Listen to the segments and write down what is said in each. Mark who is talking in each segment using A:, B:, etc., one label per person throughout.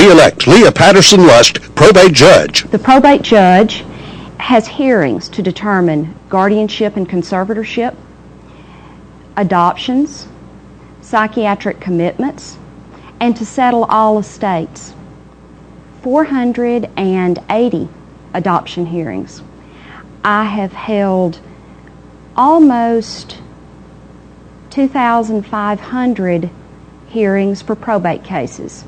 A: re-elect Leah Patterson Lust, probate judge.
B: The probate judge has hearings to determine guardianship and conservatorship, adoptions, psychiatric commitments, and to settle all estates. 480 adoption hearings. I have held almost 2,500 hearings for probate cases.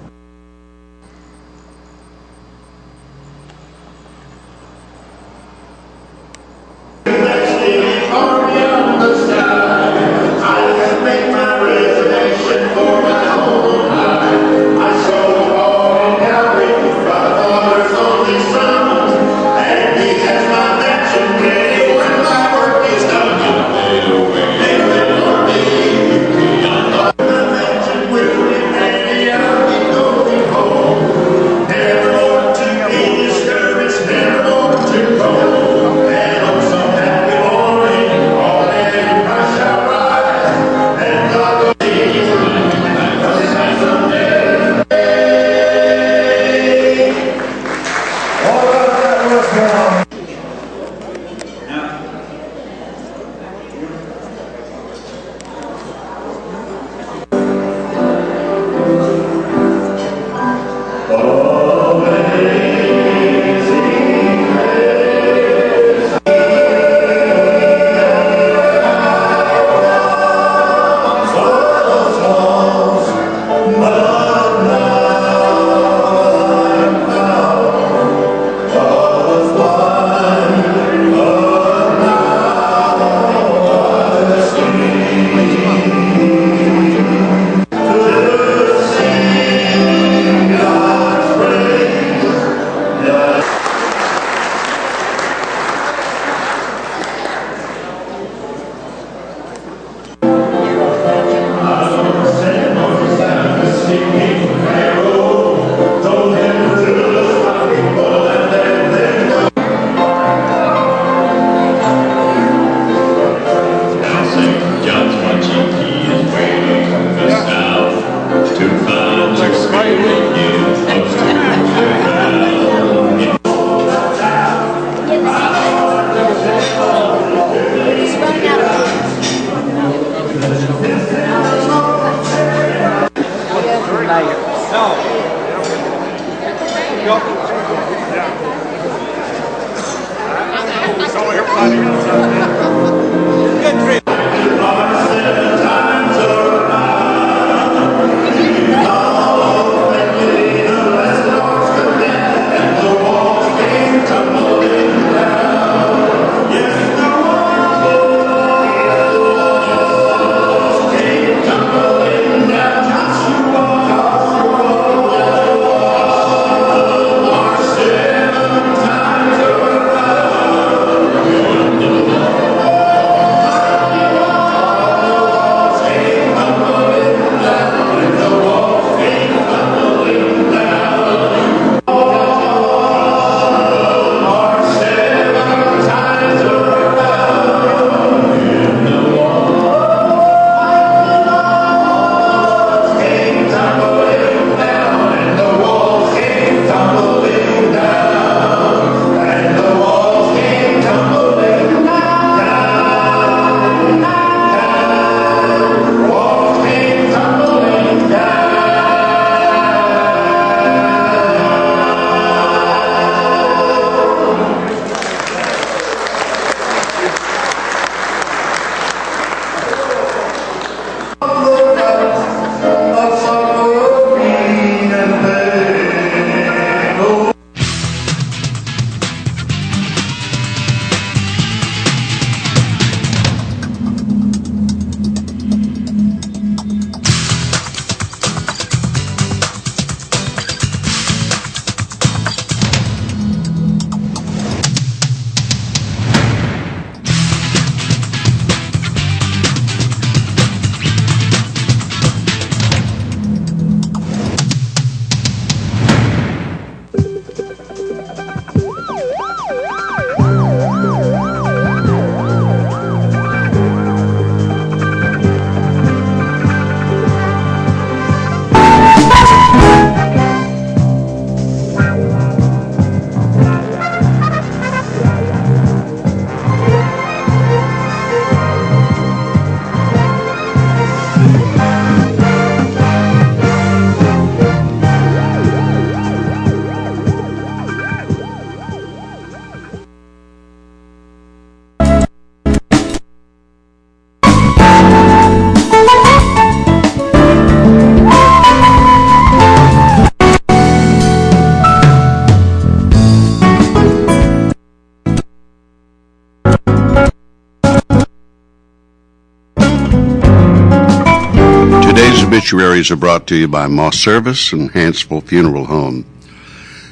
A: obituaries are brought to you by Moss Service and Hansville Funeral Home.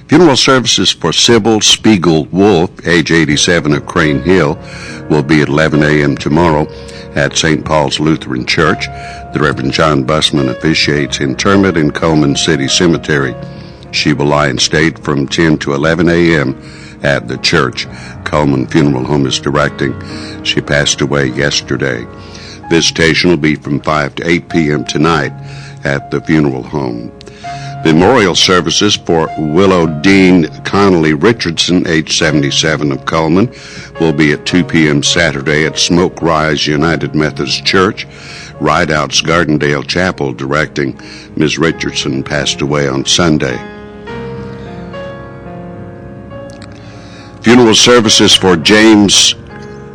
A: Funeral services for Sybil Spiegel Wolf, age 87 of Crane Hill, will be at 11 a.m. tomorrow at St. Paul's Lutheran Church. The Reverend John Bussman officiates interment in Coleman City Cemetery. She will lie in state from 10 to 11 a.m. at the church. Coleman Funeral Home is directing. She passed away yesterday. Visitation will be from 5 to 8 p.m. tonight at the funeral home. Memorial services for Willow Dean Connolly Richardson, age 77 of Coleman, will be at 2 p.m. Saturday at Smoke Rise United Methodist Church. Rideouts Gardendale Chapel directing. Ms. Richardson passed away on Sunday. Funeral services for James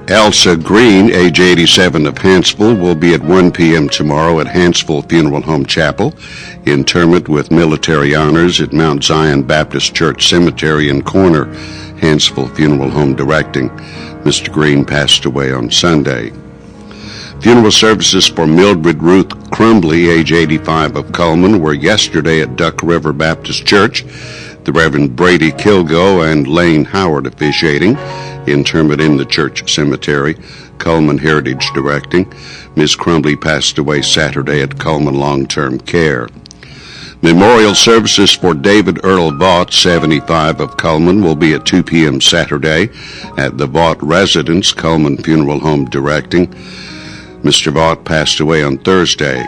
A: Elsa Green, age 87 of Hansville, will be at 1 p.m. tomorrow at Hansville Funeral Home Chapel. Interment with military honors at Mount Zion Baptist Church Cemetery in Corner. Hansville Funeral Home directing. Mr. Green passed away on Sunday. Funeral services for Mildred Ruth Crumbly, age 85 of Coleman, were yesterday at Duck River Baptist Church. The Reverend Brady Kilgo and Lane Howard officiating. Interment in the church cemetery. Coleman Heritage directing. Ms. Crumbly passed away Saturday at Coleman Long-Term Care. Memorial services for David Earl Vaught, 75 of Coleman, will be at 2 p.m. Saturday at the Vaught Residence, Coleman Funeral Home directing. Mr. Vaught passed away on Thursday.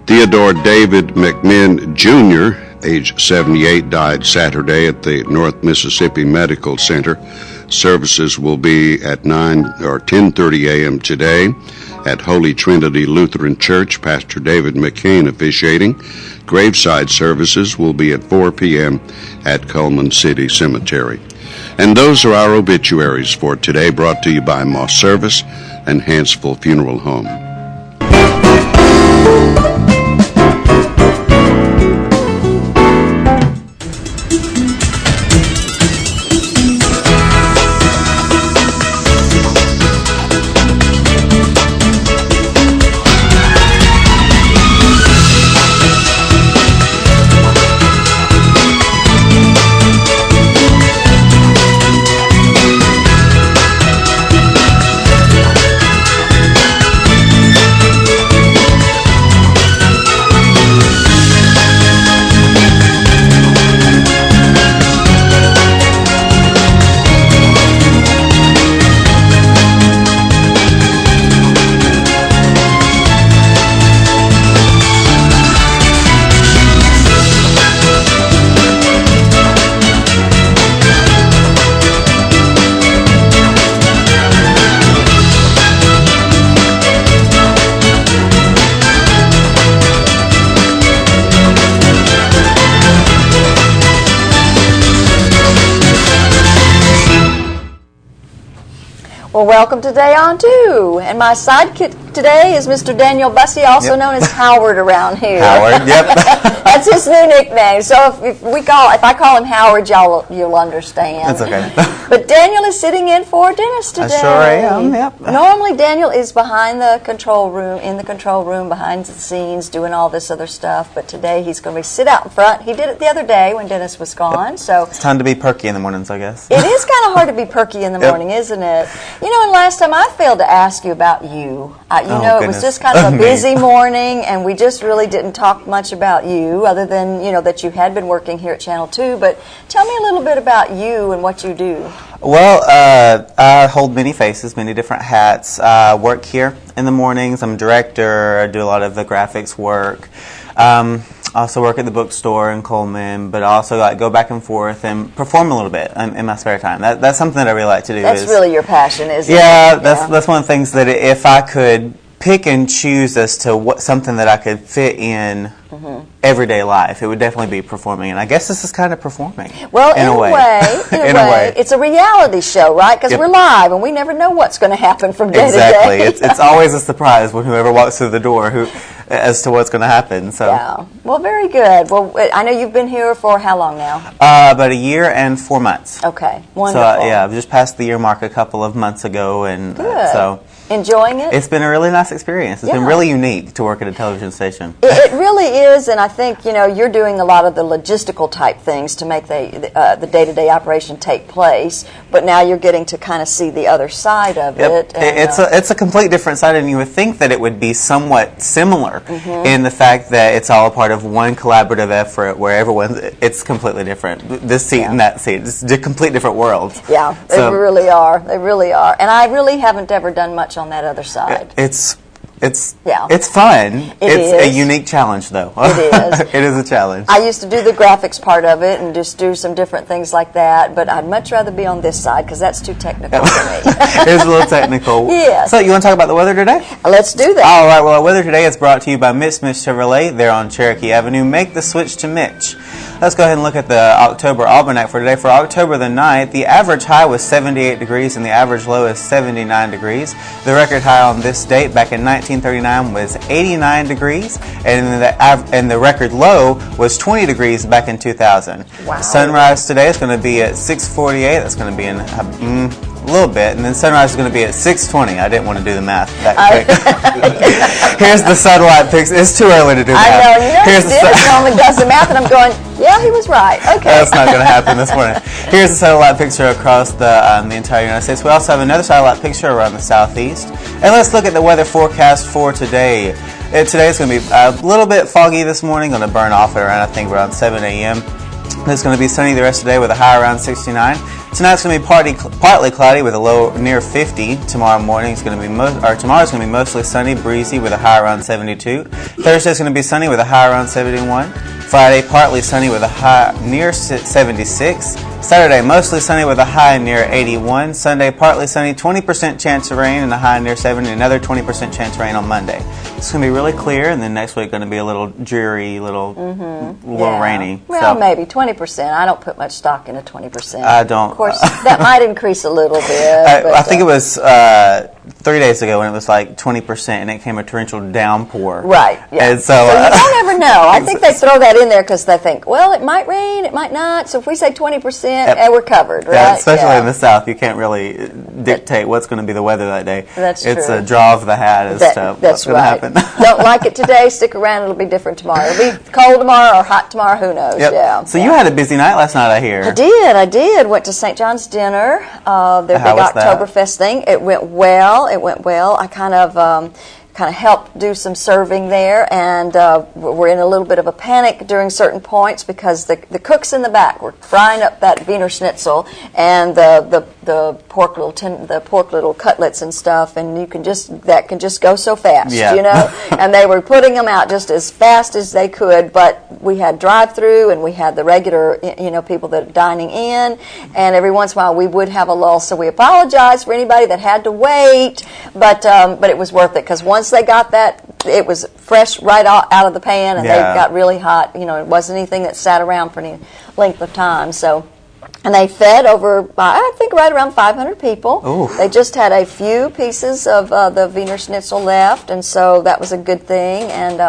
A: Theodore David McMinn, Jr., age 78, died Saturday at the North Mississippi Medical Center. Services will be at 10:30 a.m. today at Holy Trinity Lutheran Church. Pastor David McCain officiating. Graveside services will be at 4 p.m. at Coleman City Cemetery. And those are our obituaries for today, brought to you by Moss Service and Hansville Funeral Home.
C: Well, welcome to Day On 2. And my sidekick today is Mr. Daniel Bussey, also known as Howard around here.
D: Howard, yep.
C: That's his new nickname. So if I call him Howard, you'll understand.
D: That's okay.
C: But Daniel is sitting in for Dennis today.
D: I sure am, yep.
C: Normally Daniel is behind the control room, behind the scenes, doing all this other stuff. But today he's going to sit out in front. He did it the other day when Dennis was gone. So
D: it's time to be perky in the mornings, I guess.
C: It is kind of hard to be perky in the morning, isn't it? You know, and last time I failed to ask you about you. It was just kind of a busy morning, and we just really didn't talk much about you, other than, that you had been working here at Channel 2. But tell me a little bit about you and what you do.
D: Well, I hold many faces, many different hats. I work here in the mornings. I'm a director. I do a lot of the graphics work. I also work at the bookstore in Coleman, but I also go back and forth and perform a little bit in my spare time. That's something that I really like to do.
C: That's really your passion, isn't it?
D: Yeah, that's one of the things that if I could pick and choose as to something that I could fit in everyday life, it would definitely be performing. And I guess this is kind of performing. Well, in a way.
C: It's a reality show, right? Because we're live and we never know what's going to happen from day to day.
D: Exactly. It's always a surprise when whoever walks through the door as to what's going to happen. So.
C: Yeah. Well, very good. Well, I know you've been here for how long now?
D: About a year and 4 months.
C: Okay. Wonderful.
D: So, I've just passed the year mark a couple of months ago. And
C: good. Enjoying it?
D: It's been a really nice experience. It's been really unique to work at a television station.
C: It really is, and I think, you're doing a lot of the logistical type things to make the day-to-day operation take place, but now you're getting to kind of see the other side of it. And,
D: it's a complete different side, and you would think that it would be somewhat similar in the fact that it's all a part of one collaborative effort where it's completely different. This seat and that seat, it's complete different worlds.
C: Yeah, they really are. They really are. And I really haven't ever done much on that other side.
D: It's fun. It's a unique challenge, though.
C: It is.
D: It is a challenge.
C: I used to do the graphics part of it and just do some different things like that, but I'd much rather be on this side because that's too technical for me.
D: It's a little technical.
C: Yes.
D: So you want to talk about the weather today?
C: Let's do that.
D: All right. Well, our weather today is brought to you by Mitch Chevrolet. They're on Cherokee Avenue. Make the switch to Mitch. Let's go ahead and look at the October almanac for today. For October the 9th, the average high was 78 degrees and the average low is 79 degrees. The record high on this date back in 1939 was 89 degrees, and the record low was 20 degrees back in 2000.
C: Wow.
D: Sunrise today is going to be at 6:48. That's going to be in a little bit, and then sunrise is going to be at 6:20. I didn't want to do the math that quick. Here's the satellite picture. It's too early to do that.
C: I know. Dennis normally does the math, and I'm going, yeah, he was right. Okay.
D: That's not going to happen this morning. Here's the satellite picture across the entire United States. We also have another satellite picture around the southeast. And let's look at the weather forecast for today. Today is going to be a little bit foggy this morning, going to burn off at around, I think, around 7 a.m. It's going to be sunny the rest of the day with a high around 69. Tonight's going to be partly cloudy with a low near 50. Tomorrow morning is going to be tomorrow's going to be mostly sunny, breezy with a high around 72. Thursday's going to be sunny with a high around 71. Friday partly sunny with a high near 76. Saturday mostly sunny with a high near 81. Sunday partly sunny, 20% chance of rain and a high near 70. Another 20% chance of rain on Monday. It's going to be really clear, and then next week going to be a little dreary, little rainy.
C: Well, maybe 20%. I don't put much stock into 20%.
D: I don't.
C: Of course, that might increase a little bit.
D: I think it was 3 days ago when it was like 20%, and it came a torrential downpour.
C: Right. Yeah.
D: And so
C: you don't ever know. I think they throw that in there because they think, well, it might rain, it might not. So if we say 20%, we're covered, right?
D: Yeah, especially in the South, you can't really dictate what's going to be the weather that day.
C: That's
D: It's
C: true.
D: a draw of the hat as to what's going to happen.
C: Don't like it today, stick around, it'll be different tomorrow. It'll be cold tomorrow or hot tomorrow, who knows.
D: Yep.
C: Yeah.
D: So you had a busy night last night, I hear.
C: I did. Went to St. John's dinner, their big Oktoberfest thing. It went well. I kind of helped do some serving there, and we're in a little bit of a panic during certain points because the cooks in the back were frying up that Wiener Schnitzel and the pork little cutlets and stuff, and that can just go so fast, and they were putting them out just as fast as they could. But we had drive-through, and we had the regular people that are dining in, and every once in a while we would have a lull. So we apologize for anybody that had to wait, but it was worth it because once they got that, it was fresh right out of the pan, and they got really hot. It wasn't anything that sat around for any length of time. So, and they fed over, I think, right around 500 people.
D: Ooh.
C: They just had a few pieces of the Wiener Schnitzel left, and so that was a good thing. And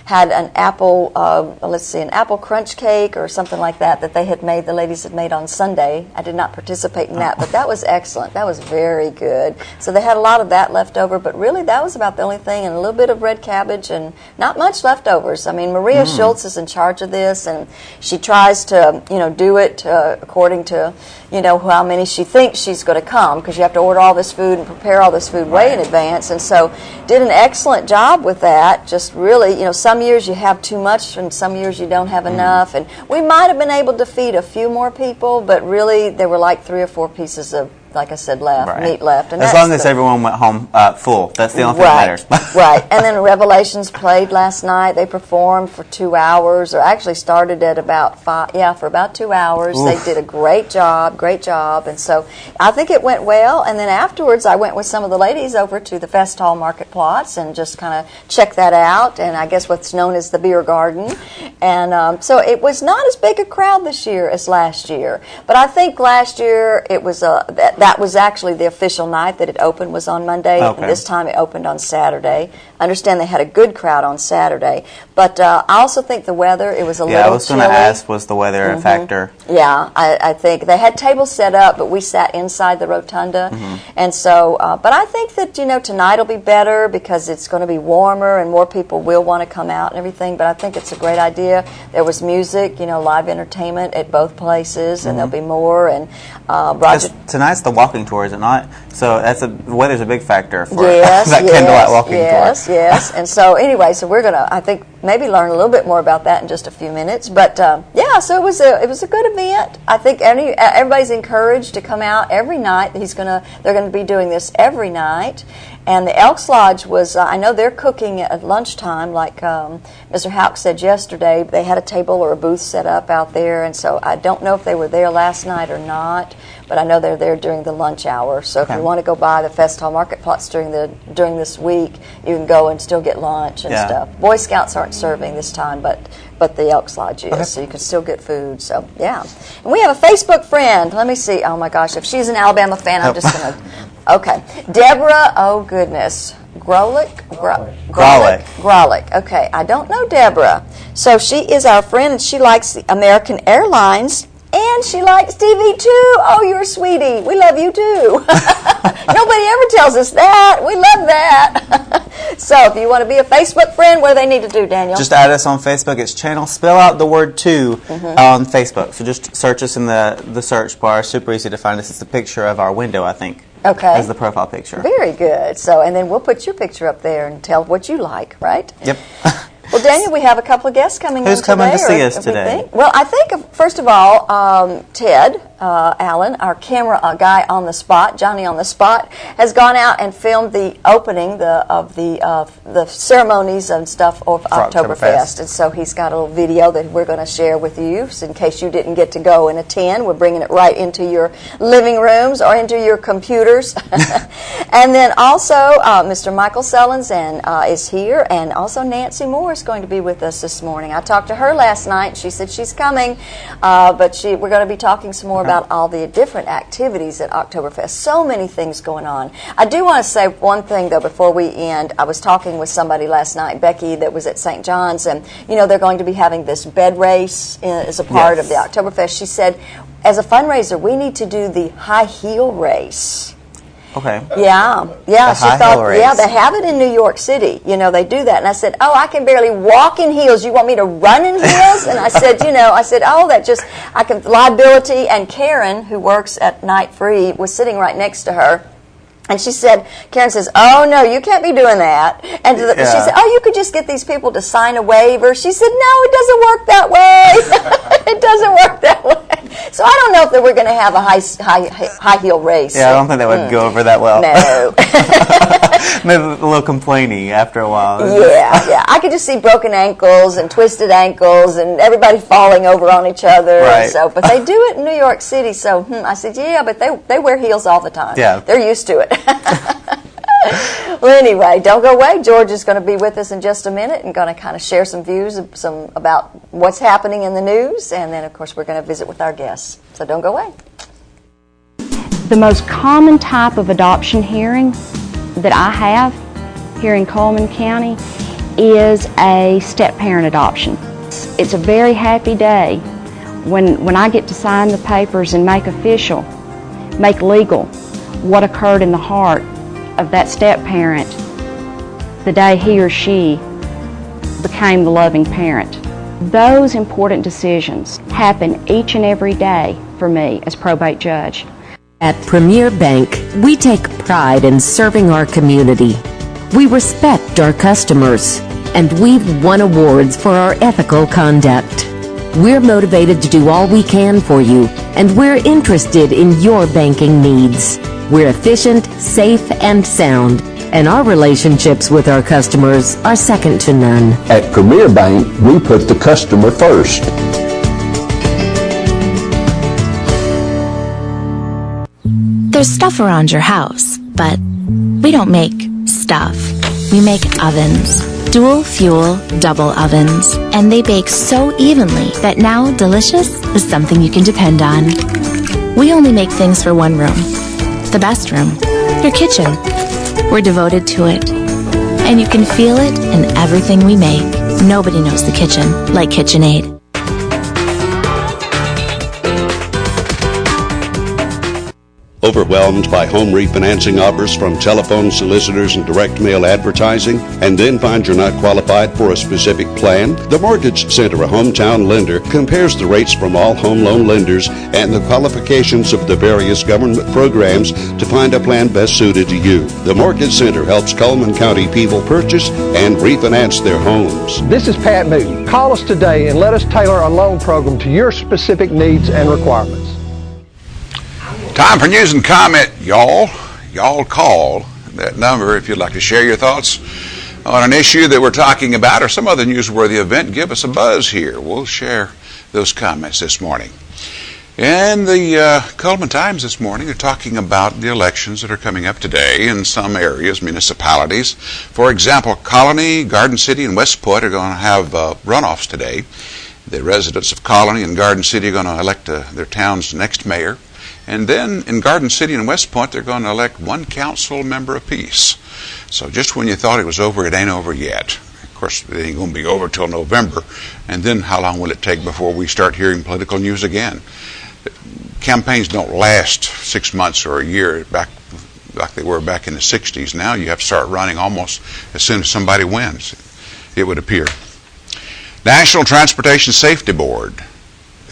C: had an apple, an apple crunch cake or something like that they had made. The ladies had made on Sunday. I did not participate in that, but that was excellent. That was very good. So they had a lot of that left over, but really that was about the only thing, and a little bit of red cabbage and not much leftovers. I mean, Maria Schultz is in charge of this, and she tries to, do it according to, how many she thinks she's going to come, because you have to order all this food and prepare all this food way in advance, and so did an excellent job with that. Just really, some years you have too much and some years you don't have enough, and we might have been able to feed a few more people, but really there were like 3 or 4 pieces of, like I said, meat left. And
D: as long as everyone went home full. That's the only thing that matters.
C: Right. And then Revelations played last night. They performed for 2 hours, or actually started at about 5, for about 2 hours. Oof. They did a great job. And so I think it went well. And then afterwards I went with some of the ladies over to the Fest Hall Market Plots and just kind of checked that out, and I guess what's known as the beer garden. And so it was not as big a crowd this year as last year. But I think last year it was that that was actually the official night that it opened was on Monday.
D: Okay.
C: And this time it opened on Saturday. I understand they had a good crowd on Saturday. But I also think the weather, it was a little chilly.
D: Yeah, I was going to ask, was the weather a factor?
C: Yeah, I think they had tables set up, but we sat inside the rotunda. And so, but I think that, tonight will be better because it's going to be warmer and more people will want to come out and everything. But I think it's a great idea. There was music, live entertainment at both places, and there'll be more. And
D: tonight's the walking tour, is it not? So the weather's a big factor for
C: that
D: candlelight walking tour.
C: Yes. And so anyway, so we're gonna, I think, maybe learn a little bit more about that in just a few minutes. But yeah, so it was a good event. I think everybody's encouraged to come out every night. They're gonna be doing this every night. And the Elks Lodge was, I know they're cooking at lunchtime, like Mr. Houck said yesterday. They had a table or a booth set up out there, and so I don't know if they were there last night or not, but I know they're there during the lunch hour. So if you want to go by the Fest Hall Marketplace during this week, you can go and still get lunch and stuff. Boy Scouts aren't serving this time, but the Elks Lodge is, so you can still get food. So yeah, and we have a Facebook friend. Let me see. Oh my gosh, if she's an Alabama fan, I'm just gonna. Okay, Deborah. Oh goodness, Grolick. Okay, I don't know Deborah. So she is our friend, and she likes the American Airlines. And she likes TV too. Oh, you're a sweetie. We love you too. Nobody ever tells us that. We love that. So if you want to be a Facebook friend, what do they need to do, Daniel?
D: Just add us on Facebook. It's channel, spell out the word 2 on Facebook. So just search us in the search bar. Super easy to find us. It's a picture of our window, I think.
C: Okay.
D: As the profile picture.
C: Very good. So, and then we'll put your picture up there and tell what you like, right?
D: Yep.
C: Well, Daniel, we have a couple of guests coming
D: Who's
C: in today.
D: Who's coming to see us today?
C: Well, I think, first of all, Ted Allen, our camera guy on the spot, Johnny on the spot, has gone out and filmed the opening of the ceremonies and stuff of Oktoberfest. And so he's got a little video that we're going to share with you. So in case you didn't get to go and attend, we're bringing it right into your living rooms or into your computers. And then also, Mr. Michael Sullins is here, and also Nancy Moore is going to be with us this morning. I talked to her last night. She said she's coming, but we're going to be talking some more about all the different activities at Oktoberfest. So many things going on. I do want to say one thing, though, before we end. I was talking with somebody last night, Becky, that was at St. John's, and, they're going to be having this bed race as a part of the Oktoberfest. She said, as a fundraiser, we need to do the high heel race.
D: Okay.
C: Yeah. She thought, yeah, they have it in New York City. They do that. And I said, oh, I can barely walk in heels. You want me to run in heels? And I said, oh, I can, liability. And Karen, who works at Night Free, was sitting right next to her. And Karen says, oh, no, you can't be doing that. And she said, oh, you could just get these people to sign a waiver. She said, no, it doesn't work that way. It doesn't work that way. So I don't know if we're going to have a high heel race.
D: Yeah, I don't think that would go over that well.
C: No.
D: Maybe a little complaining after a while.
C: Yeah. I could just see broken ankles and twisted ankles and everybody falling over on each other.
D: Right.
C: But they do it in New York City. So I said, yeah, but they wear heels all the time.
D: Yeah.
C: They're used to it. Well, anyway, don't go away. George is going to be with us in just a minute and going to kind of share some views about what's happening in the news. And then, of course, we're going to visit with our guests. So don't go away.
B: The most common type of adoption hearing that I have here in Coleman County is a step-parent adoption. It's a very happy day when I get to sign the papers and make official, make legal what occurred in the heart of that step-parent the day he or she became the loving parent. Those important decisions happen each and every day for me as probate judge.
E: At Premier Bank, we take pride in serving our community. We respect our customers, and we've won awards for our ethical conduct. We're motivated to do all we can for you, and we're interested in your banking needs. We're efficient, safe, and sound, and our relationships with our customers are second to none.
F: At Premier Bank, we put the customer first.
G: There's stuff around your house, but we don't make stuff. We make ovens. Dual fuel, double ovens. And they bake so evenly that now delicious is something you can depend on. We only make things for one room. the best room, your kitchen. We're devoted to it. And you can feel it in everything we make. Nobody knows the kitchen like KitchenAid.
A: Overwhelmed by home refinancing offers from telephone solicitors and direct mail advertising, and then find you're not qualified for a specific plan? The Mortgage Center, a hometown lender, compares the rates from all home loan lenders and the qualifications of the various government programs to find a plan best suited to you. The Mortgage Center helps Cullman County people purchase and refinance their homes.
H: This is Pat Newton. Call us today and let us tailor a loan program to your specific needs and requirements.
I: Time for news and comment, y'all. Y'all call that number if you'd like to share your thoughts on an issue that we're talking about or some other newsworthy event. Give us a buzz here. We'll share those comments this morning. And the Cullman Times this morning are talking about the elections that are coming up today in some areas, municipalities. For example, Colony, Garden City, and West Point are going to have runoffs today. The residents of Colony and Garden City are going to elect their town's next mayor. And then in Garden City and West Point, they're going to elect one council member apiece. So just when you thought it was over, it ain't over yet. Of course, it ain't going to be over till November. And then how long will it take before we start hearing political news again? Campaigns don't last 6 months or a year back like they were back in the 60s. Now you have to start running almost as soon as somebody wins, it would appear. National Transportation Safety Board.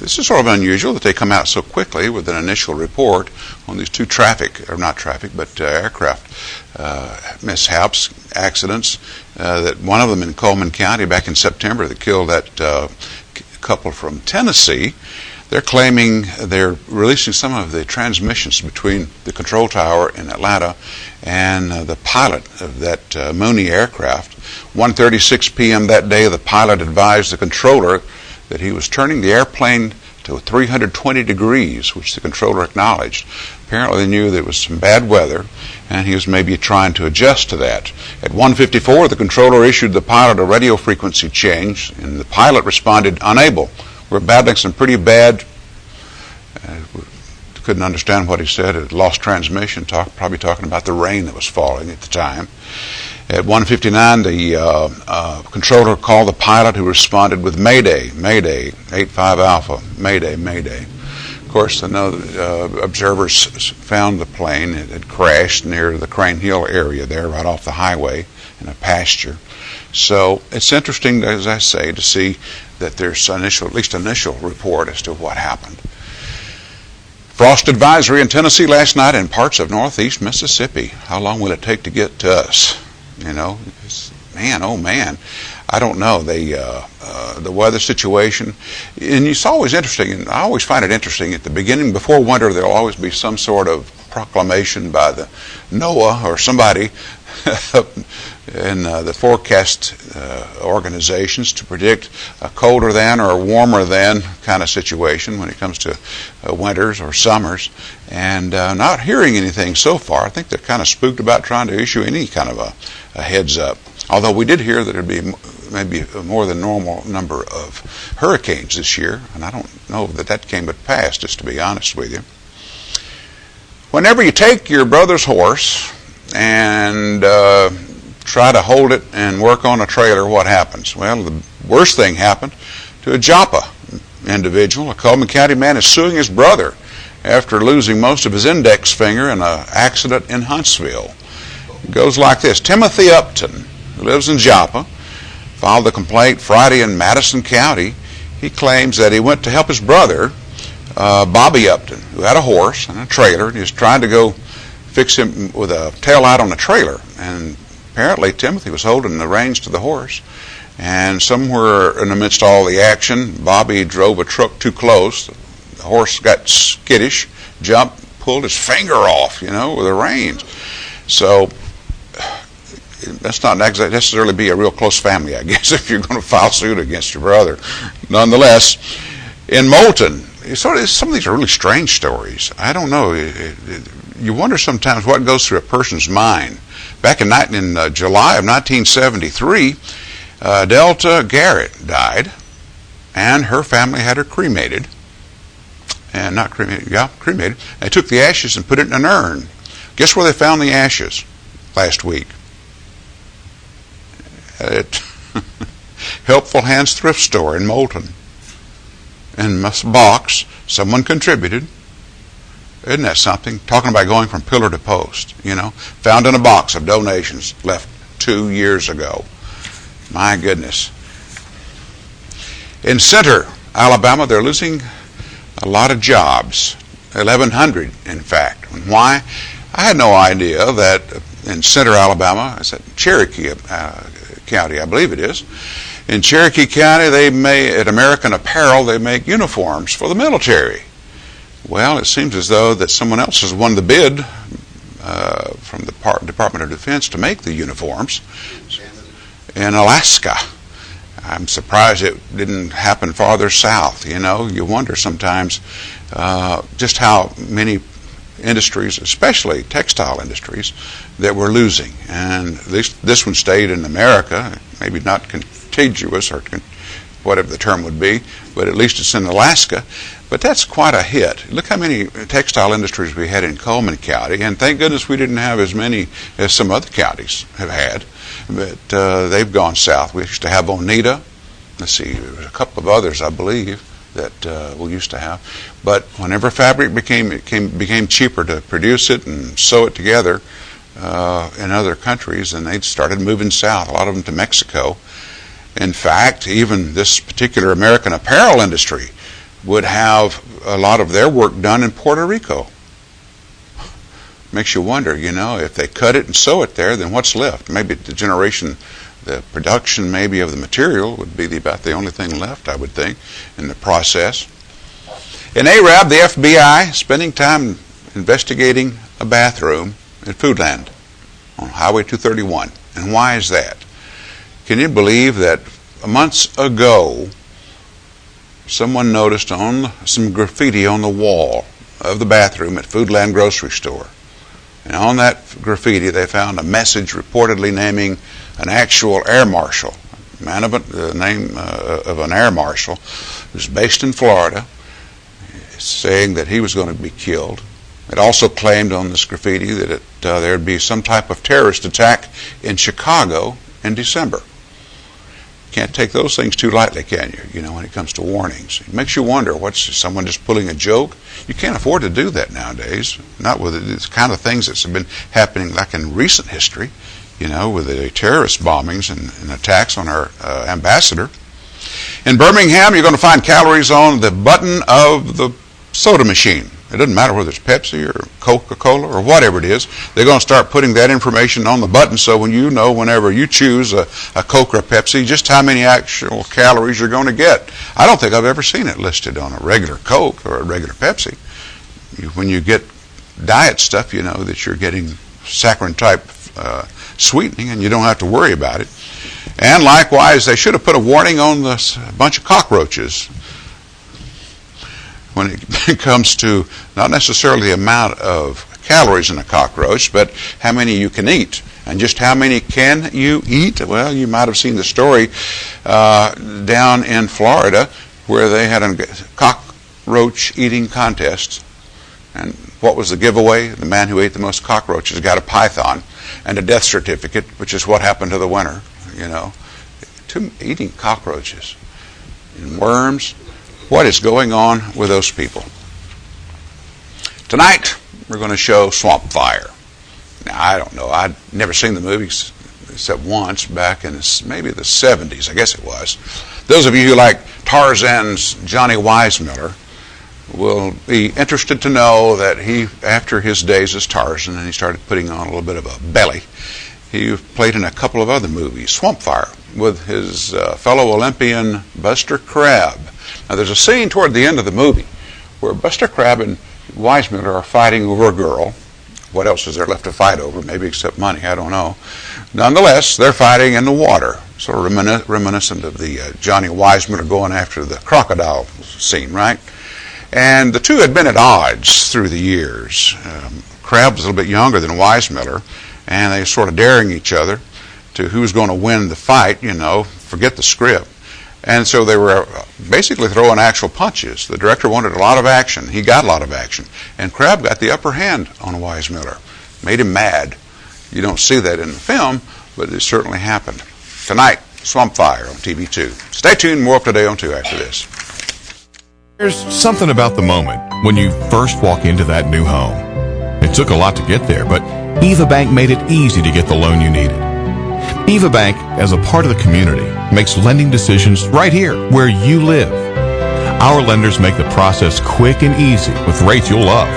I: This is sort of unusual that they come out so quickly with an initial report on these two aircraft mishaps, accidents. That one of them in Coleman County back in September that killed that couple from Tennessee. They're claiming they're releasing some of the transmissions between the control tower in Atlanta and the pilot of that Mooney aircraft. 1:36 p.m. that day, the pilot advised the controller that he was turning the airplane to 320 degrees, which the controller acknowledged. Apparently they knew there was some bad weather, and he was maybe trying to adjust to that. At 1:54, the controller issued the pilot a radio frequency change, and the pilot responded, "Unable. We're battling some pretty bad..." Couldn't understand what he said. It lost transmission, probably talking about the rain that was falling at the time. At 1:59, the controller called the pilot, who responded with "Mayday, Mayday, 85 Alpha, Mayday, Mayday." Of course, observers found the plane. It had crashed near the Crane Hill area there, right off the highway in a pasture. So it's interesting, as I say, to see that there's at least initial report as to what happened. Frost advisory in Tennessee last night and parts of northeast Mississippi. How long will it take to get to us? You know, man, oh man, I don't know. The weather situation, and it's always interesting, and I always find it interesting at the beginning, before winter, there'll always be some sort of proclamation by the NOAA or somebody in the forecast organizations to predict a colder than or warmer than kind of situation when it comes to winters or summers, and not hearing anything so far. I think they're kind of spooked about trying to issue any kind of a heads up. Although we did hear that there'd be maybe a more than normal number of hurricanes this year, and I don't know that came to pass, just to be honest with you. Whenever you take your brother's horse and try to hold it and work on a trailer, what happens? Well, the worst thing happened to a Joppa individual. A Coleman County man is suing his brother after losing most of his index finger in an accident in Huntsville. It goes like this. Timothy Upton, who lives in Joppa, filed a complaint Friday in Madison County. He claims that he went to help his brother, Bobby Upton, who had a horse and a trailer, and he was trying to go fix him with a tail light on the trailer. And apparently Timothy was holding the reins to the horse. And somewhere in the midst of all the action, Bobby drove a truck too close. The horse got skittish, jumped, pulled his finger off, with the reins. So that's not necessarily be a real close family, I guess, if you're going to file suit against your brother. Nonetheless, in Moulton, some of these are really strange stories. I don't know. You wonder sometimes what goes through a person's mind. Back in July of 1973, Delta Garrett died, and her family had her cremated. Cremated. They took the ashes and put it in an urn. Guess where they found the ashes last week? At Helpful Hands thrift store in Moulton. In a box, someone contributed. Isn't that something? Talking about going from pillar to post, found in a box of donations left 2 years ago. My goodness. In Center, Alabama, they're losing a lot of jobs. 1,100, in fact. And why? I had no idea that in Center, Alabama, it's at Cherokee County, I believe it is. In Cherokee County, at American Apparel, they make uniforms for the military. Well, it seems as though that someone else has won the bid from the Department of Defense to make the uniforms in Alaska. I'm surprised it didn't happen farther south. You wonder sometimes just how many industries, especially textile industries, that we're losing. And this one stayed in America, maybe not contiguous or whatever the term would be, but at least it's in Alaska. But that's quite a hit. Look how many textile industries we had in Coleman County, and thank goodness we didn't have as many as some other counties have had. But they've gone south. We used to have Oneida. Let's see, there was a couple of others, I believe, that we used to have. But whenever fabric became cheaper to produce it and sew it together in other countries, and they started moving south, a lot of them to Mexico. In fact, even this particular American Apparel industry would have a lot of their work done in Puerto Rico. Makes you wonder, if they cut it and sew it there, then what's left? Maybe the production maybe of the material would be about the only thing left, I would think, in the process. In Arab, the FBI spending time investigating a bathroom in Foodland on Highway 231. And why is that? Can you believe that months ago, someone noticed some graffiti on the wall of the bathroom at Foodland grocery store. And on that graffiti, they found a message reportedly naming an actual air marshal, the name of an air marshal who's based in Florida, saying that he was going to be killed. It also claimed on this graffiti that there would be some type of terrorist attack in Chicago in December. Can't take those things too lightly, can you? When it comes to warnings. It makes you wonder, what's someone just pulling a joke? You can't afford to do that nowadays. Not with the kind of things that's been happening like in recent history, with the terrorist bombings and attacks on our ambassador. In Birmingham, you're going to find calories on the button of the soda machine. It doesn't matter whether it's Pepsi or Coca-Cola or whatever it is. They're going to start putting that information on the button so whenever you choose a Coke or a Pepsi, just how many actual calories you're going to get. I don't think I've ever seen it listed on a regular Coke or a regular Pepsi. When you get diet stuff, you know that you're getting saccharine-type sweetening, and you don't have to worry about it. And likewise, they should have put a warning on this bunch of cockroaches when it comes to not necessarily the amount of calories in a cockroach, but how many you can eat. And just how many can you eat? Well, you might have seen the story down in Florida where they had a cockroach eating contest. And what was the giveaway? The man who ate the most cockroaches got a python and a death certificate, which is what happened to the winner, Eating cockroaches and worms. What is going on with those people? Tonight, we're going to show Swamp Fire. Now, I don't know. I'd never seen the movies except once back in maybe the 70s, I guess it was. Those of you who like Tarzan's Johnny Weissmuller will be interested to know that he, after his days as Tarzan, and he started putting on a little bit of a belly, he played in a couple of other movies, Swamp Fire, with his fellow Olympian Buster Crabbe. Now, there's a scene toward the end of the movie where Buster Crabbe and Weissmuller are fighting over a girl. What else is there left to fight over? Maybe except money, I don't know. Nonetheless, they're fighting in the water, sort of reminiscent of the Johnny Weissmuller going after the crocodile scene, right? And the two had been at odds through the years. Crabbe was a little bit younger than Weissmuller, and they were sort of daring each other to who's going to win the fight, forget the script. And so they were basically throwing actual punches. The director wanted a lot of action. He got a lot of action. And Crabbe got the upper hand on Weissmuller. made him mad. You don't see that in the film, but it certainly happened. Tonight, Swamp Fire on TV2. Stay tuned, more up today on 2 after this.
J: There's something about the moment when you first walk into that new home. It took a lot to get there, but Eva Bank made it easy to get the loan you needed. Eva Bank, as a part of the community, makes lending decisions right here where you live. Our lenders make the process quick and easy with rates you'll love.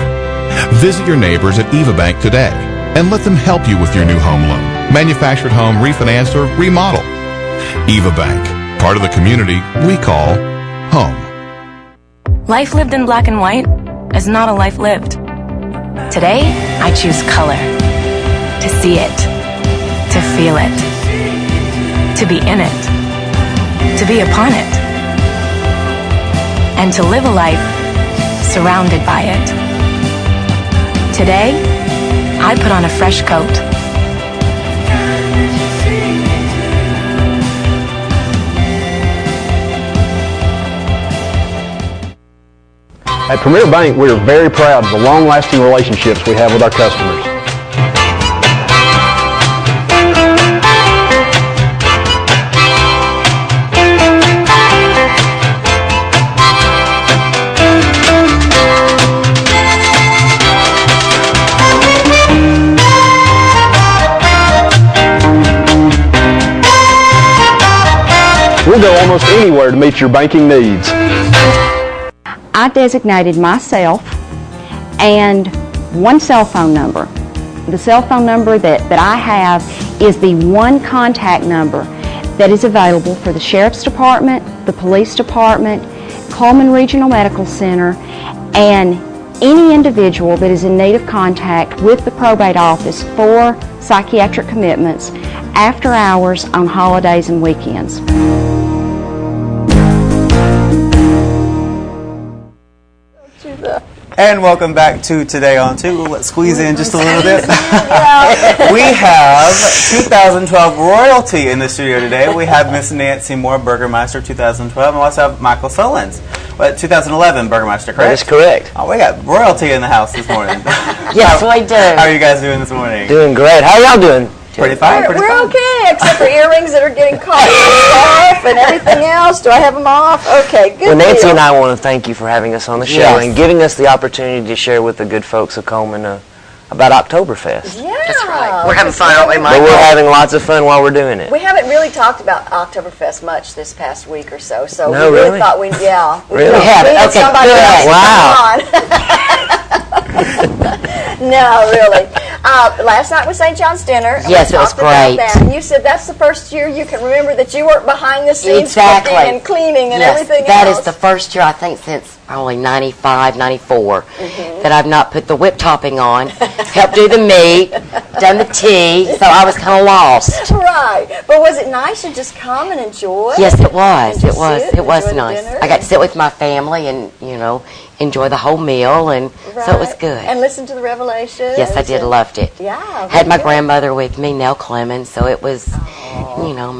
J: Visit your neighbors at Eva Bank today and let them help you with your new home loan, manufactured home, refinance, or remodel. Eva Bank, part of the community we call home.
K: Life lived in black and white is not a life lived. Today, I choose color. To see it. To feel it. To be in it. To be upon it. And to live a life surrounded by it. Today, I put on a fresh coat.
H: At Premier Bank, we are very proud of the long-lasting relationships we have with our customers. We'll go almost anywhere to meet your banking needs.
B: I designated myself and one cell phone number. The cell phone number that I have is the one contact number that is available for the Sheriff's Department, the Police Department, Coleman Regional Medical Center, and any individual that is in need of contact with the probate office for psychiatric commitments after hours on holidays and weekends.
D: And welcome back to Today on 2. Let's squeeze in just a little bit. We have 2012 royalty in the studio today. We have Miss Nancy Moore, Burgermeister 2012, and we also have Michael Sullins, 2011 Burgermeister, correct?
L: That is correct.
D: Oh, we got royalty in the house this morning.
L: Yes, we do.
D: How are you guys doing this morning?
L: Doing great. How y'all doing?
D: Pretty fine.
C: We're okay, except for earrings that are getting caught off and everything else. Do I have them off? Okay, good.
L: Well, Nancy
C: deal.
L: and I want to thank you for having us on the show and giving us the opportunity to share with the good folks of Coleman about Oktoberfest.
C: Yeah.
L: That's right.
M: We're having fun, aren't we, Michael?
L: But we're having lots of fun while we're doing it.
C: We haven't really talked about Oktoberfest much this past week or so, so
L: no,
C: we really
L: really?
C: thought we
L: really?
C: had
L: Okay,
C: somebody else
L: wow.
C: No, really. Last night was St. John's dinner. And
M: yes,
C: we
M: it was
C: talked about
M: great.
C: that. And you said that's the first year you can remember that you weren't behind the scenes cooking and cleaning and everything
M: that
C: else.
M: is the first year, I think, since probably 95, 94, that I've not put the whip topping on, helped do the meat, done the tea, so I was kind of lost.
C: Right. But was it nice to just come and enjoy?
M: Yes, it was. It was. It was
C: enjoy the
M: nice.
C: dinner?
M: I got to sit with my family and, you know, enjoy the whole meal, and so it was good.
C: And listen to the revelations.
M: Yes, I did. Loved it.
C: Yeah.
M: Had my grandmother with me, Nell Clemens, so it was, you know,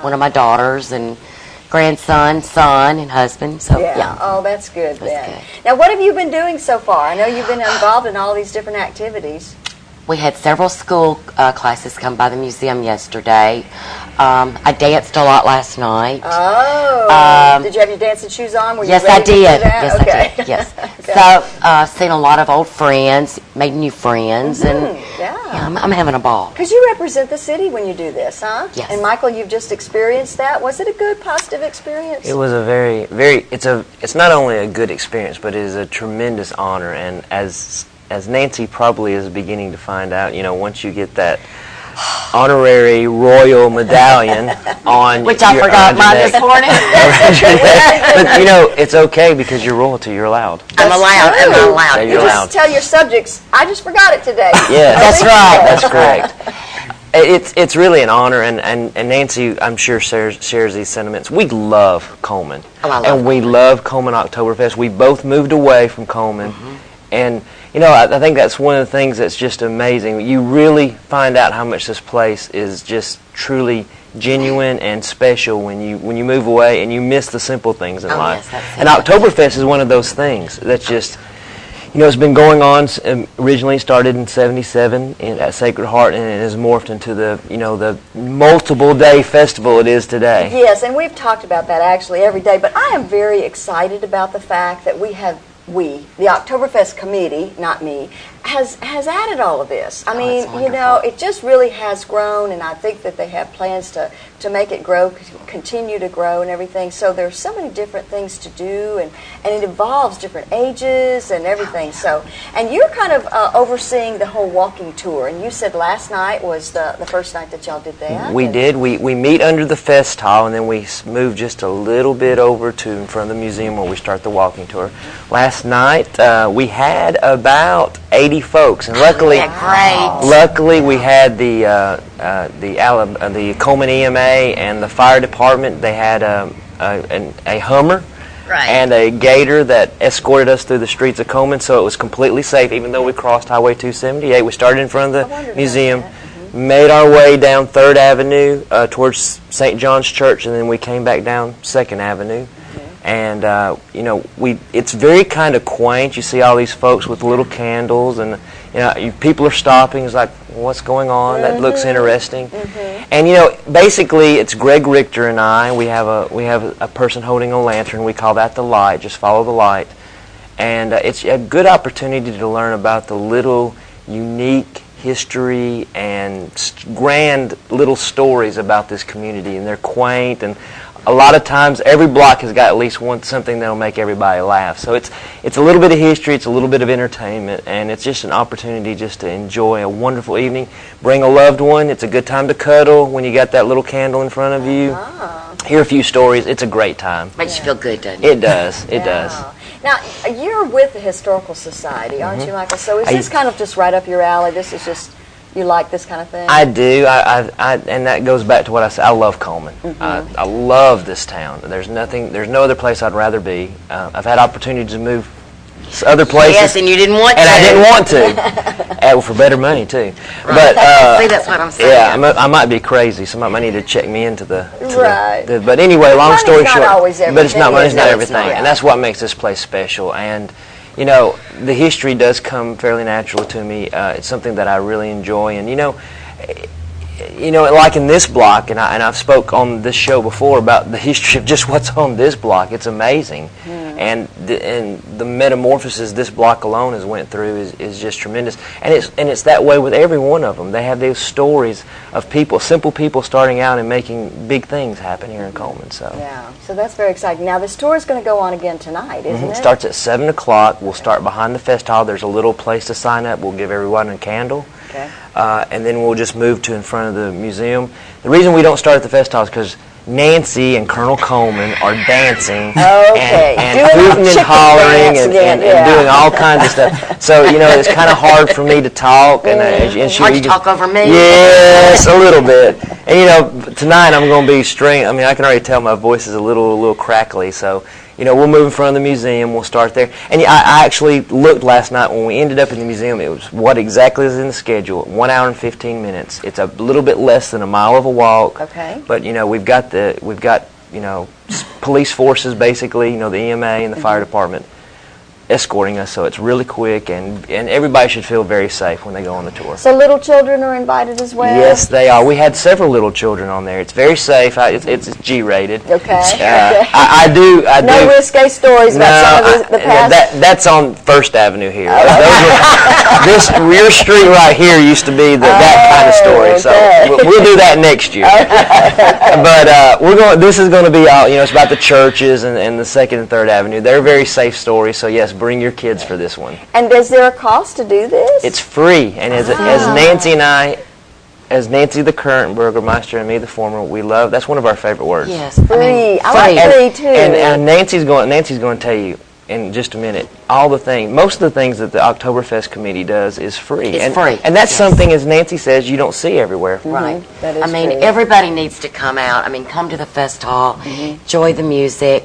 M: one of my daughters and grandson, son, and husband. So yeah.
C: Oh, that's good then.
M: Good.
C: Now, what have you been doing so far? I know you've been involved in all these different activities.
M: We had several school classes come by the museum yesterday. I danced a lot last night.
C: Oh. Did you have your dancing shoes on? Were you
M: yes,
C: ready
M: I did.
C: To do that?
M: Yes,
C: okay.
M: I did. Yes.
C: Okay.
M: So, seen a lot of old friends, made new friends, and I'm having a ball.
C: Because you represent the city when you do this, huh?
M: Yes.
C: And Michael, you've just experienced that. Was it a good, positive experience?
L: It was a very, very. It's not only a good experience, but it is a tremendous honor. And as Nancy probably is beginning to find out, you know, once you get that honorary royal medallion on
M: which I forgot mine this morning.
L: But you know, it's okay because you're royalty. You're allowed.
M: I'm allowed. I'm allowed.
L: Yeah,
C: You
L: you're
C: just
L: allowed.
C: tell your subjects, I just forgot it today.
L: Yeah,
M: that's right.
L: That's correct. It's really an honor, and Nancy, I'm sure, shares these sentiments. We love Coleman, and we love Coleman Oktoberfest. We both moved away from Coleman, and you know, I think that's one of the things that's just amazing. You really find out how much this place is just truly genuine and special when you move away and you miss the simple things in life.
M: Yes,
L: and Oktoberfest is one of those things that's just, it's been going on. Originally started in '77 at Sacred Heart, and it has morphed into the multiple day festival it is today.
C: Yes, and we've talked about that actually every day. But I am very excited about the fact that the Oktoberfest committee, not me, has added all of this. I mean, it just really has grown, and I think that they have plans to make it grow, continue to grow and everything. So there's so many different things to do, and it involves different ages and everything. So, and you're kind of overseeing the whole walking tour, and you said last night was the first night that y'all did that.
L: We did. We meet under the fest hall, and then we move just a little bit over to in front of the museum where we start the walking tour. Last night we had about 80 folks, and luckily we had the Coleman EMA and the fire department. They had a Hummer and a Gator that escorted us through the streets of Coleman, so it was completely safe. Even though we crossed Highway 278, we started in front of the museum, made our way down 3rd Avenue towards St. John's Church, and then we came back down 2nd Avenue. And it's very kind of quaint. You see all these folks with little candles, and people are stopping. It's like, what's going on? That looks interesting. And basically, it's Greg Richter and I. We have a person holding a lantern. We call that the light. Just follow the light. And it's a good opportunity to learn about the little unique history and grand little stories about this community, and they're quaint. And a lot of times, every block has got at least something that'll make everybody laugh. So it's a little bit of history, it's a little bit of entertainment, and it's just an opportunity just to enjoy a wonderful evening. Bring a loved one. It's a good time to cuddle when you got that little candle in front of you. Hear a few stories. It's a great time.
M: Makes you feel good, doesn't it?
L: It does. It does.
C: Now, you're with the Historical Society, aren't you, Michael? So is this kind of just right up your alley? This is just... You like this kind of thing?
L: I do, and that goes back to what I said. I love Coleman. I love this town. There's no other place I'd rather be. I've had opportunities to move other places.
M: Yes, and you didn't want to.
L: And I didn't want to. For better money too.
M: Right. But see, that's what I'm saying.
L: Yeah, I might be crazy. Somebody might need to check me into the.
C: Right.
L: But anyway, long story short.
C: But
L: it's not money's not everything, and that's what makes this place special. And the history does come fairly naturally to me. It's something that I really enjoy, and like in this block, and I've spoke on this show before about the history of just what's on this block. It's amazing, and the metamorphosis this block alone has went through is just tremendous. And it's that way with every one of them. They have those stories of simple people starting out and making big things happen here in Coleman. So
C: so that's very exciting. Now this tour is going to go on again tonight, isn't it?
L: It starts at 7 o'clock. We'll start behind the fest hall. There's a little place to sign up. We'll give everyone a candle.
C: Okay.
L: And then we'll just move to in front of the museum. The reason we don't start at the fest hall is because Nancy and Colonel Coleman are dancing and hooting and hollering and doing all kinds of stuff. So, it's kind of hard for me to talk. And
M: hard to talk over me.
L: Yes, a little bit. And, tonight I'm going to be straight. I mean, I can already tell my voice is a little crackly. So, we'll move in front of the museum. We'll start there. And I actually looked last night when we ended up in the museum. It was what exactly is in the schedule. 1 hour and 15 minutes. It's a little bit less than a mile of a walk.
C: Okay.
L: But we've got police forces basically. The EMA and the fire department escorting us, so it's really quick, and everybody should feel very safe when they go on the tour.
C: So little children are invited as well?
L: Yes, they are. We had several little children on there. It's very safe. It's G-rated.
C: Okay.
L: I do.
C: No risque stories about some of the past?
L: That's on 1st Avenue here. Your street right here used to be that kind of story, so we'll do that next year. But this is going to be all, it's about the churches and the 2nd and 3rd Avenue. They're very safe stories, so yes, bring your kids for this one.
C: And is there a cost to do this?
L: It's free, and as Nancy and I, as Nancy the current burgomaster and me the former, we love, that's one of our favorite words.
C: Yes, free. I like free too.
L: And Nancy's going to tell you in just a minute most of the things that the Oktoberfest committee does is free.
M: It's free.
L: And that's something, as Nancy says, you don't see everywhere.
M: Right.
C: That is
M: true. Everybody needs to come out. Come to the fest hall, enjoy the music.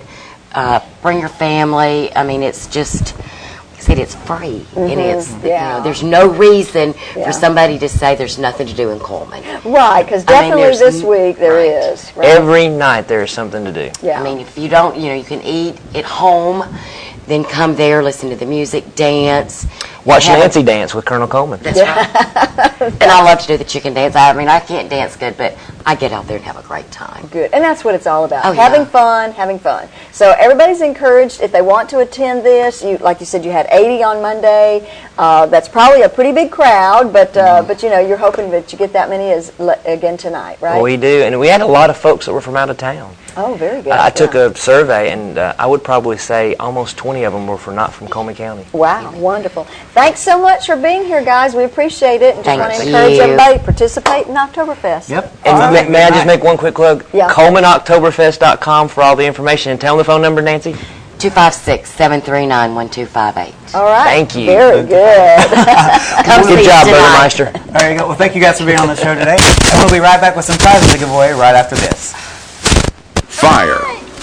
M: Bring your family. It's just, like I said, it's free, and it's there's no reason for somebody to say there's nothing to do in Coleman.
C: Right, because definitely this week there is. Right?
L: Every night there is something to do.
C: Yeah.
M: If you don't, you can eat at home. then come there, listen to the music, dance.
L: Watch Nancy dance with Colonel Coleman.
M: That's right. And I love to do the chicken dance. I mean, I can't dance good, but I get out there and have a great time.
C: Good, and that's what it's all about.
M: Oh,
C: having fun, having fun. So everybody's encouraged, if they want to attend this, like you said, you had 80 on Monday. That's probably a pretty big crowd, but you know, you're hoping that you get that many again tonight, right?
L: We do, and we had a lot of folks that were from out of town.
C: Oh, very good.
L: I took a survey, and I would probably say almost 20 of them were not from Coleman County.
C: Wow, wonderful. Thanks so much for being here, guys. We appreciate it. And just want to
M: Thank
C: encourage
M: you.
C: everybody to participate in Oktoberfest.
D: Yep.
L: And may I just make one quick plug?
C: Yeah.
L: ColemanOktoberfest.com for all the information. And tell them the phone number, Nancy.
M: 256-739-1258.
C: All right.
L: Thank you.
C: Very good.
M: Come see
L: Good
M: us
L: job, Brother
M: tonight.
L: Meister.
D: There you go. Well, thank you guys for being on the show today. And we'll be right back with some prizes to give away right after this.
A: Fire,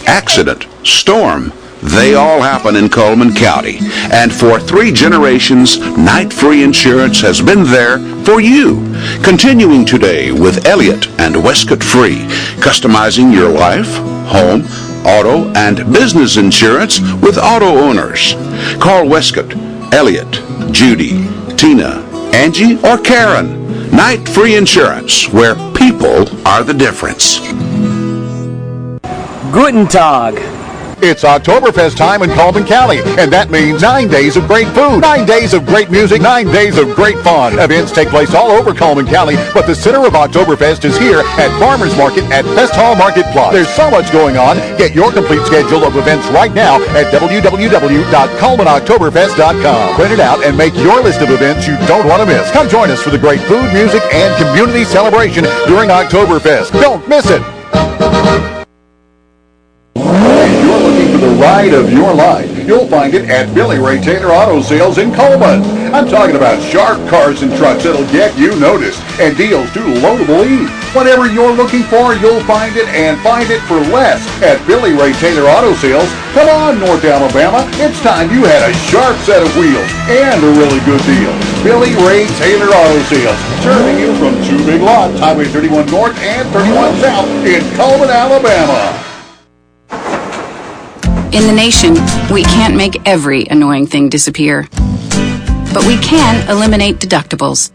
A: accident, storm, they all happen in Coleman County. And for 3 generations, Night Free Insurance has been there for you. Continuing today with Elliott and Westcott Free, customizing your life, home, auto, and business insurance with auto owners. Call Westcott, Elliott, Judy, Tina, Angie, or Karen. Night Free Insurance, where people are the difference.
N: Guten Tag.
O: It's Oktoberfest time in Coleman County, and that means 9 days of great food, 9 days of great music, 9 days of great fun. Events take place all over Coleman County, but the center of Oktoberfest is here at Farmers Market at Fest Hall Market Plus. There's so much going on. Get your complete schedule of events right now at www.colemanoktoberfest.com. Print it out and make your list of events you don't want to miss. Come join us for the great food, music, and community celebration during Oktoberfest. Don't miss it. The ride of your life. You'll find it at Billy Ray Taylor Auto Sales in Coleman. I'm talking about sharp cars and trucks that'll get you noticed and deals too low to believe. Whatever you're looking for, you'll find it and find it for less at Billy Ray Taylor Auto Sales. Come on, North Alabama. It's time you had a sharp set of wheels and a really good deal. Billy Ray Taylor Auto Sales, serving you from 2 big lots, Highway 31 North and 31 South in Coleman, Alabama.
P: In the nation, we can't make every annoying thing disappear, but we can eliminate deductibles.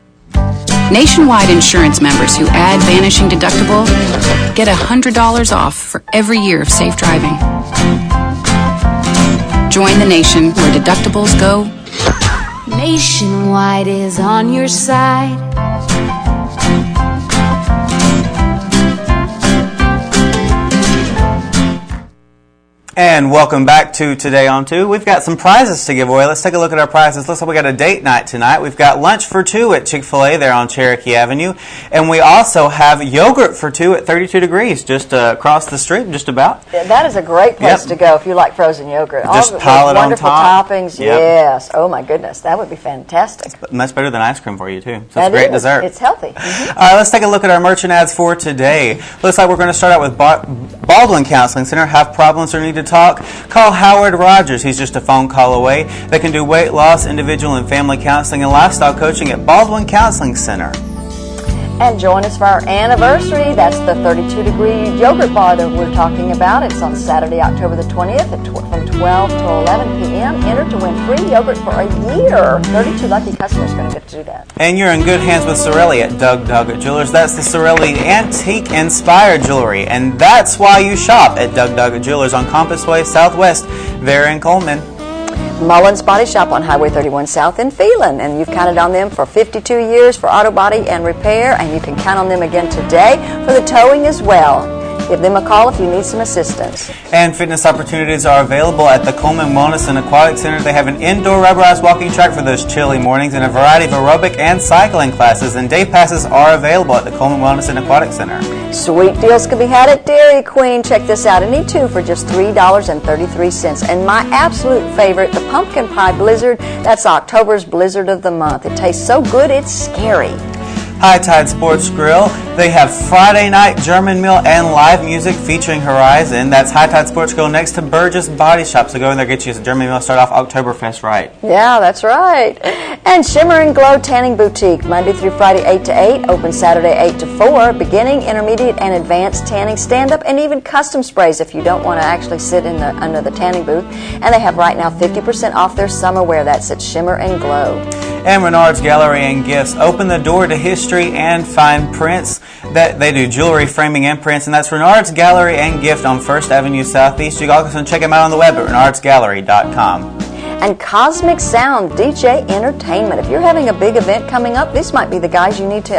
P: Nationwide insurance members who add Vanishing Deductible get $100 off for every year of safe driving. Join the nation where deductibles go.
Q: Nationwide is on your side.
D: And welcome back to Today on 2. We've got some prizes to give away. Let's take a look at our prizes. Looks like we got a date night tonight. We've got lunch for 2 at Chick-fil-A there on Cherokee Avenue. And we also have yogurt for 2 at 32 Degrees, just across the street, just about.
C: Yeah, that is a great place to go if you like frozen yogurt.
D: Just
C: all
D: pile it on
C: wonderful
D: top.
C: Toppings,
D: Yep.
C: yes. Oh my goodness, that would be fantastic.
D: It's much better than ice cream for you, too. So it's
C: That
D: a great
C: is.
D: dessert.
C: It's healthy.
D: All right, let's take a look at our merchant ads for today. Looks like we're going to start out with Baldwin Counseling Center. Have problems or need to talk? Call Howard Rogers. He's just a phone call away. They can do weight loss, individual and family counseling, and lifestyle coaching at Baldwin Counseling Center.
C: And join us for our anniversary. That's the 32-degree yogurt bar that we're talking about. It's on Saturday, October the 20th from 12 to 11 p.m. Enter to win free yogurt for a year. 32 lucky customers are going to get to do that.
D: And you're in good hands with Sorelli at Doug Doggett Jewelers. That's the Sorelli Antique Inspired Jewelry. And that's why you shop at Doug Doggett Jewelers on Compass Way Southwest there in Coleman.
C: Mullins Body Shop on Highway 31 South in Phelan, and you've counted on them for 52 years for auto body and repair, and you can count on them again today for the towing as well. Give them a call if you need some assistance.
D: And fitness opportunities are available at the Coleman Wellness and Aquatic Center. They have an indoor rubberized walking track for those chilly mornings and a variety of aerobic and cycling classes, and day passes are available at the Coleman Wellness and Aquatic Center.
C: Sweet deals can be had at Dairy Queen. Check this out. Any 2 for just $3.33. And my absolute favorite, the Pumpkin Pie Blizzard. That's October's Blizzard of the Month. It tastes so good, it's scary.
D: High Tide Sports Grill. They have Friday night German meal and live music featuring Horizon. That's High Tide Sports Grill next to Burgess Body Shop. So go in there, get you a German meal, start off Oktoberfest right.
C: Yeah, that's right. And Shimmer and Glow Tanning Boutique, Monday through Friday 8 to 8, open Saturday 8 to 4, beginning, intermediate, and advanced tanning, stand-up, and even custom sprays if you don't want to actually sit in under the tanning booth. And they have right now 50% off their summer wear. That's at Shimmer and Glow.
D: And Renard's Gallery and Gifts. Open the door to history and fine prints. That they do jewelry, framing, and prints, and that's Renard's Gallery and Gift on 1st Avenue Southeast. You can also check them out on the web at renardsgallery.com.
C: And Cosmic Sound DJ Entertainment. If you're having a big event coming up, these might be the guys you need to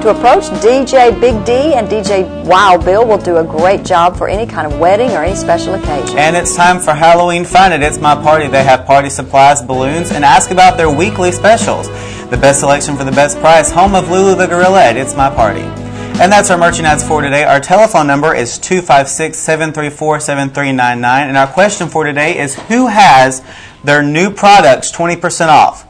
C: approach. DJ Big D and DJ Wild Bill will do a great job for any kind of wedding or any special occasion.
D: And it's time for Halloween fun at It's My Party. They have party supplies, balloons, and ask about their weekly specials. The best selection for the best price. Home of Lulu the Gorilla at It's My Party. And that's our merchandise for today. Our telephone number is 256-734-7399. And our question for today is, who has their new products 20% off?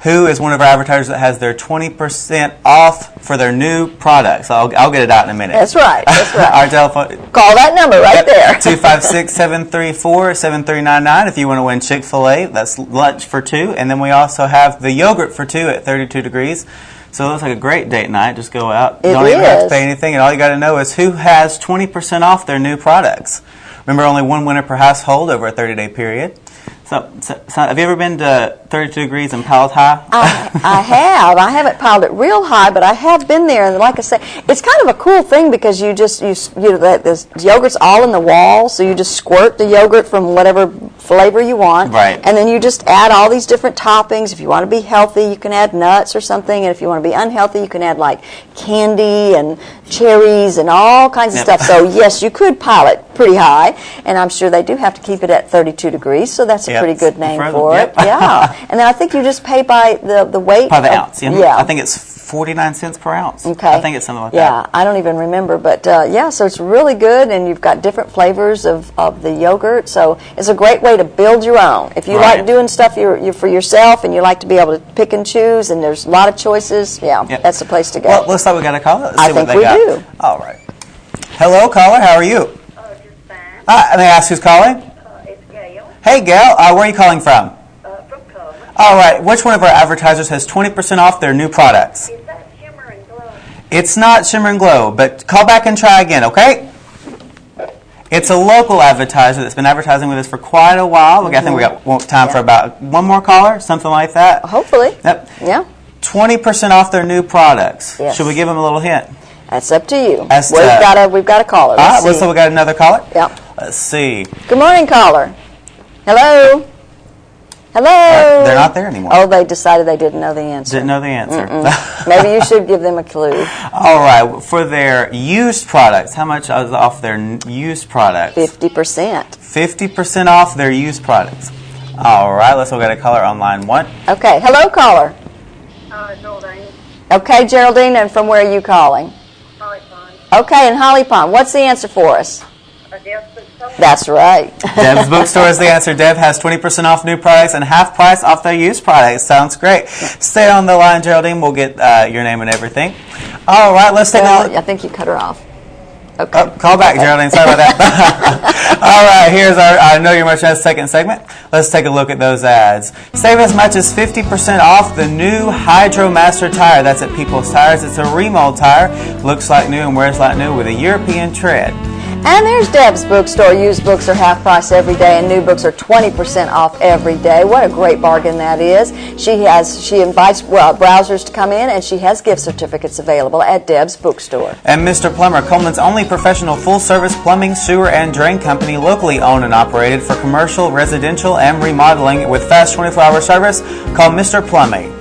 D: Who is one of our advertisers that has their 20% off for their new products? I'll get it out in a minute.
C: That's right. That's right.
D: Our telephone.
C: Call that number right there.
D: 256-734-7399 if you want to win Chick-fil-A. That's lunch for two. And then we also have the yogurt for two at 32 degrees. So it looks like a great date night. Just go out.
C: It
D: Don't even have to
C: is.
D: pay anything. And all you got to know is who has 20% off their new products. Remember, only one winner per household over a 30-day period. So, have you ever been to 32 degrees and piled high?
C: I have. I haven't piled it real high, but I have been there. And like I say, it's kind of a cool thing because the yogurt's all in the wall, so you just squirt the yogurt from whatever flavor you want.
D: Right.
C: And then you just add all these different toppings. If you want to be healthy, you can add nuts or something. And if you want to be unhealthy, you can add like candy and cherries and all kinds of stuff. So yes, you could pile it pretty high. And I'm sure they do have to keep it at 32 degrees, so that's a pretty good name for it. Yeah. And then I think you just pay by the weight.
D: By the ounce.
C: Yeah.
D: I think it's 49 cents per ounce.
C: Okay.
D: I think it's something like that.
C: Yeah, I don't even remember, but yeah, so it's really good, and you've got different flavors of the yogurt, so it's a great way to build your own. If you like doing stuff for yourself, and you like to be able to pick and choose, and there's a lot of choices, that's the place to go.
D: Well, looks like we got a caller. Let's see
C: I think
D: what they
C: we
D: got.
C: do.
D: All right. Hello, caller. How are you? May I ask who's calling?
N: It's Gail.
D: Hey, Gail. Where are you calling from?
N: From Coleman.
D: All right. Which one of our advertisers has 20% off their new products?
N: Is that Shimmer and Glow?
D: It's not Shimmer and Glow, but call back and try again, okay? It's a local advertiser that's been advertising with us for quite a while. I think we got time for about one more caller, something like that.
C: Hopefully.
D: Yep.
C: Yeah.
D: 20% off their new products.
C: Yes.
D: Should we give them a little hint?
C: That's up to you.
D: We've
C: got a caller.
D: Looks like we got another caller.
C: Yep.
D: Let's see.
C: Good morning, caller. Hello. Hello.
D: They're not there anymore.
C: Oh, they decided they didn't know the answer.
D: Didn't know the answer.
C: Maybe you should give them a clue.
D: All right. For their used products, how much is off their used products?
C: 50%.
D: 50% off their used products. All right. Let's look at a caller on line one.
C: Okay. Hello, caller.
N: Geraldine.
C: Okay, Geraldine, and from where are you calling?
N: Holly Pond.
C: Okay, in Holly Pond. What's the answer for us? That's right.
D: Deb's Bookstore is the answer. Deb has 20% off new products and half price off their used products. Sounds great. Stay on the line, Geraldine. We'll get your name and everything. All right, let's take a look.
C: I think you cut her off. Okay.
D: Oh, call back, Geraldine. Sorry about that. All right, here's our Know Your Merchandise second segment. Let's take a look at those ads. Save as much as 50% off the new Hydro Master tire. That's at People's Tires. It's a remold tire. Looks like new and wears like new with a European tread.
C: And there's Deb's Bookstore. Used books are half price every day, and new books are 20% off every day. What a great bargain that is. She invites browsers to come in, and she has gift certificates available at Deb's Bookstore.
D: And Mr. Plumber, Coleman's only professional full-service plumbing, sewer, and drain company, locally owned and operated for commercial, residential, and remodeling with fast 24-hour service. Call Mr. Plumbing.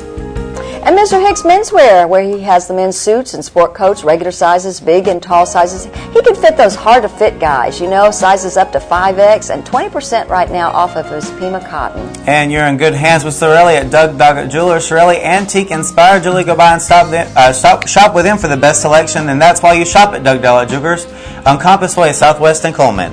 C: And Mr. Hicks Menswear, where he has the men's suits and sport coats, regular sizes, big and tall sizes. He can fit those hard-to-fit guys, sizes up to 5X, and 20% right now off of his Pima cotton.
D: And you're in good hands with Sorelli at Doug Doggett Jewelers. Sorelli Antique Inspired Jewelry. Go by and shop with him for the best selection, and that's why you shop at Doug Doggett Jewelers on Compass Way, Southwest and Coleman.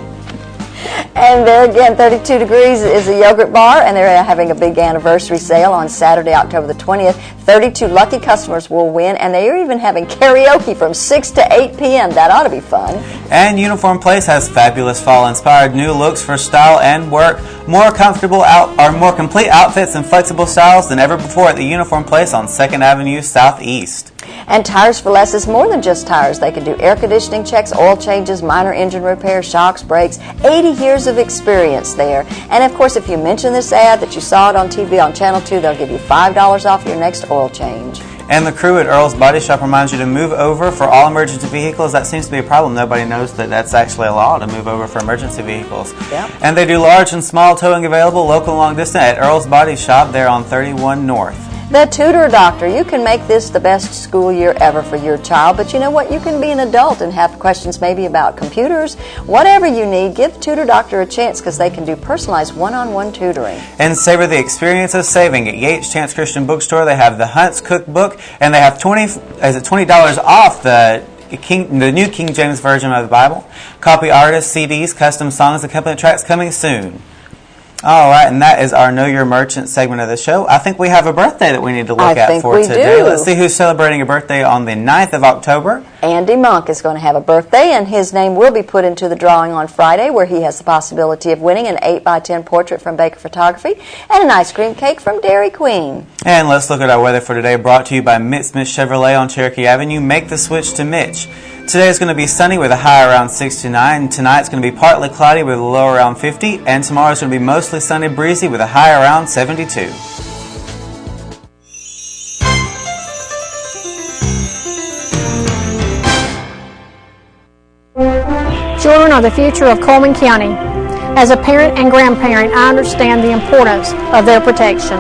C: And there again, 32 Degrees is a yogurt bar, and they're having a big anniversary sale on Saturday, October the 20th. 32 lucky customers will win, and they are even having karaoke from 6 to 8 p.m. That ought to be fun.
D: And Uniform Place has fabulous fall-inspired new looks for style and work, more complete outfits and flexible styles than ever before at the Uniform Place on 2nd Avenue Southeast.
C: And Tires for Less is more than just tires. They can do air conditioning checks, oil changes, minor engine repairs, shocks, brakes. 80 years of experience there. And of course, if you mention this ad that you saw it on TV on Channel 2, they'll give you $5 off your next oil change.
D: And the crew at Earl's Body Shop reminds you to move over for all emergency vehicles. That seems to be a problem. Nobody knows that that's actually a law to move over for emergency vehicles.
C: Yep.
D: And they do large and small towing available, local and long distance, at Earl's Body Shop. They're on 31 North.
C: The Tutor Doctor. You can make this the best school year ever for your child, but you know what? You can be an adult and have questions maybe about computers. Whatever you need, give Tutor Doctor a chance because they can do personalized one-on-one tutoring.
D: And savor the experience of saving at Yates Chance Christian Bookstore. They have the Hunt's Cookbook, and they have $20 off the new King James Version of the Bible. Copy artists, CDs, custom songs, accompaniment tracks coming soon. All right, and that is our Know Your Merchant segment of the show. I think we have a birthday that we need to look at for today.
C: Do.
D: Let's see who's celebrating a birthday on the 9th of October.
C: Andy Monk is going to have a birthday, and his name will be put into the drawing on Friday, where he has the possibility of winning an 8x10 portrait from Baker Photography and an ice cream cake from Dairy Queen.
D: And let's look at our weather for today, brought to you by Mitch Smith Chevrolet on Cherokee Avenue. Make the switch to Mitch. Today is going to be sunny with a high around 69. Tonight's going to be partly cloudy with a low around 50. And tomorrow's going to be mostly sunny, breezy with a high around 72.
R: Children are the future of Coleman County. As a parent and grandparent, I understand the importance of their protection.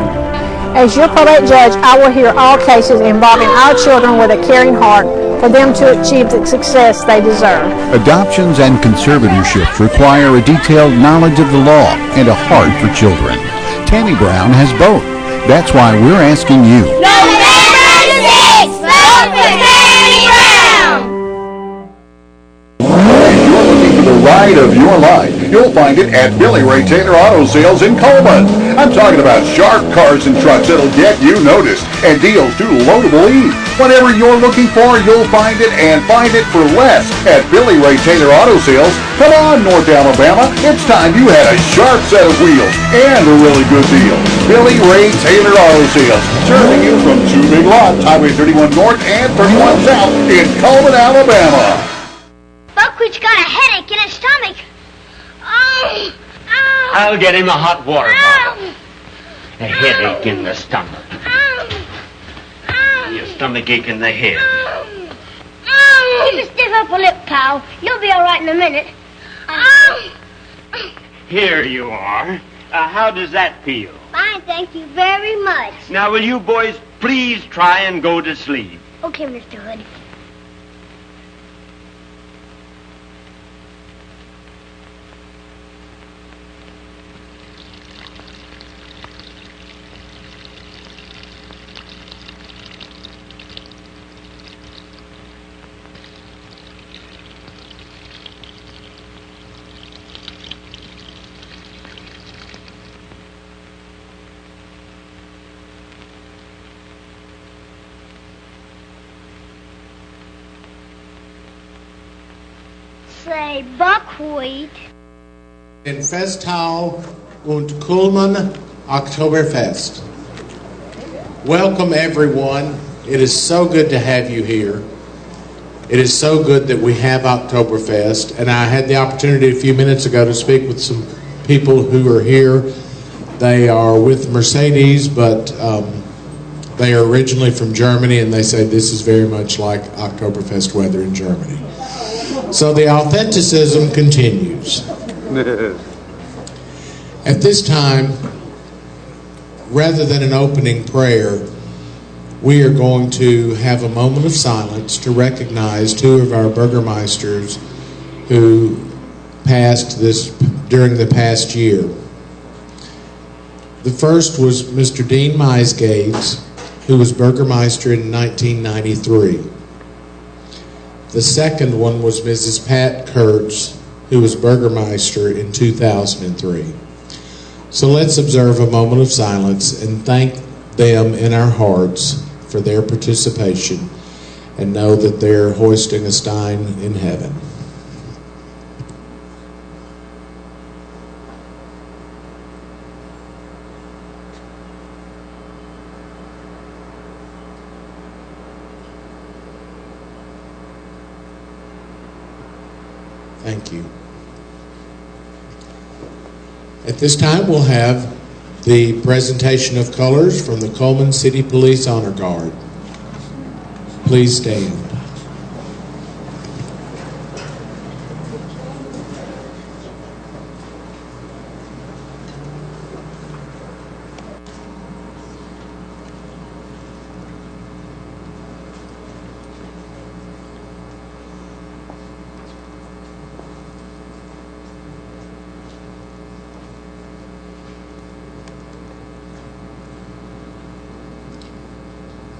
R: As your probate judge, I will hear all cases involving our children with a caring heart for them to achieve the success they deserve.
O: Adoptions and conservatorships require a detailed knowledge of the law and a heart for children. Tammy Brown has both. That's why we're asking you.
S: November 6th, vote for Tammy Brown!
O: If you're looking for the ride of your life, you'll find it at Billy Ray Taylor Auto Sales in Coleman. I'm talking about sharp cars and trucks that'll get you noticed and deals too low to believe. Whatever you're looking for, you'll find it and find it for less at Billy Ray Taylor Auto Sales. Come on, North Alabama. It's time you had a sharp set of wheels and a really good deal. Billy Ray Taylor Auto Sales, serving you from two big lots, Highway 31 North and 31 South in Coleman, Alabama.
S: Buckwheat's got a headache in his stomach.
T: I'll get him a hot water bottle. A headache in the stomach. Your stomach ache in the head.
S: Keep a stiff upper lip, pal. You'll be all right in a minute.
T: Here you are. How does that feel?
S: Fine, thank you very much.
T: Now, will you boys please try and go to sleep?
S: Okay, Mr. Hood. Say buckwheat.
U: Den Festhau und Kuhlmann Oktoberfest. Welcome everyone. It is so good to have you here. It is so good that we have Oktoberfest, and I had the opportunity a few minutes ago to speak with some people who are here. They are with Mercedes, but they are originally from Germany, and they say this is very much like Oktoberfest weather in Germany. So the authenticism continues. At this time, rather than an opening prayer, we are going to have a moment of silence to recognize two of our burgermeisters who passed during the past year. The first was Mr. Dean Meisgates, who was burgermeister in 1993. The second one was Mrs. Pat Kurtz, who was Burgermeister in 2003. So let's observe a moment of silence and thank them in our hearts for their participation and know that they're hoisting a stein in heaven. Thank you. At this time, we'll have the presentation of colors from the Coleman City Police Honor Guard. Please stand.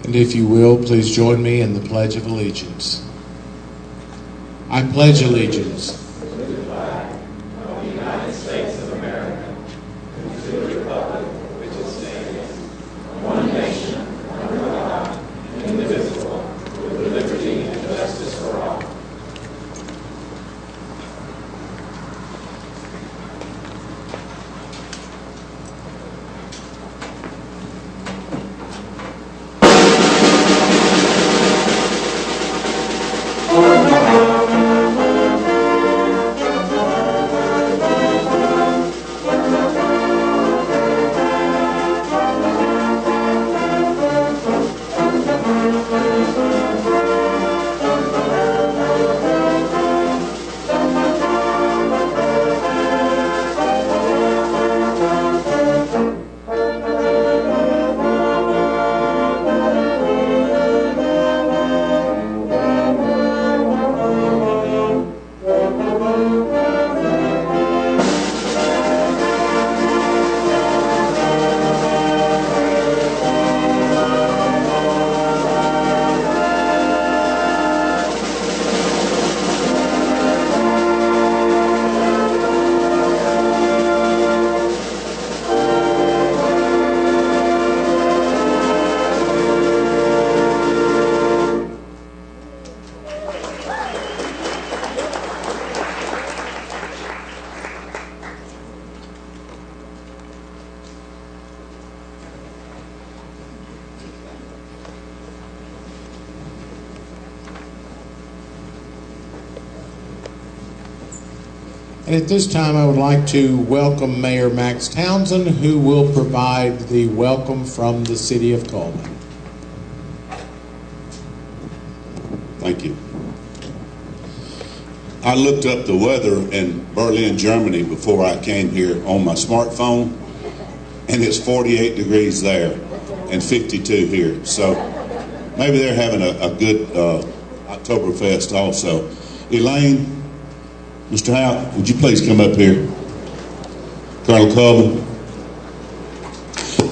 U: And if you will, please join me in the Pledge of Allegiance. I pledge allegiance
E: to the flag of the United States of America and to the republic which it stands, one nation, under God, indivisible, with liberty and justice for all.
U: And at this time, I would like to welcome Mayor Max Townsend, who will provide the welcome from the City of Coleman.
V: Thank you. I looked up the weather in Berlin, Germany before I came here on my smartphone, and it's 48 degrees there and 52 here. So maybe they're having a good Oktoberfest also. Elaine, Mr. Howe, would you please come up here? Colonel Coleman.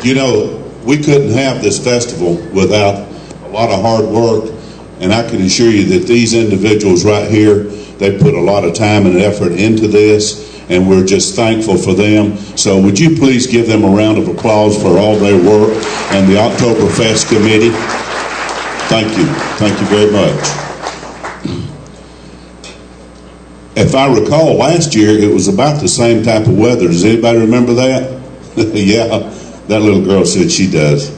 V: You know, we couldn't have this festival without a lot of hard work, and I can assure you that these individuals right here, they put a lot of time and effort into this, and we're just thankful for them. So would you please give them a round of applause for all their work and the Oktoberfest committee? Thank you. Thank you very much. If I recall, last year it was about the same type of weather. Does anybody remember that? Yeah, that little girl said she does.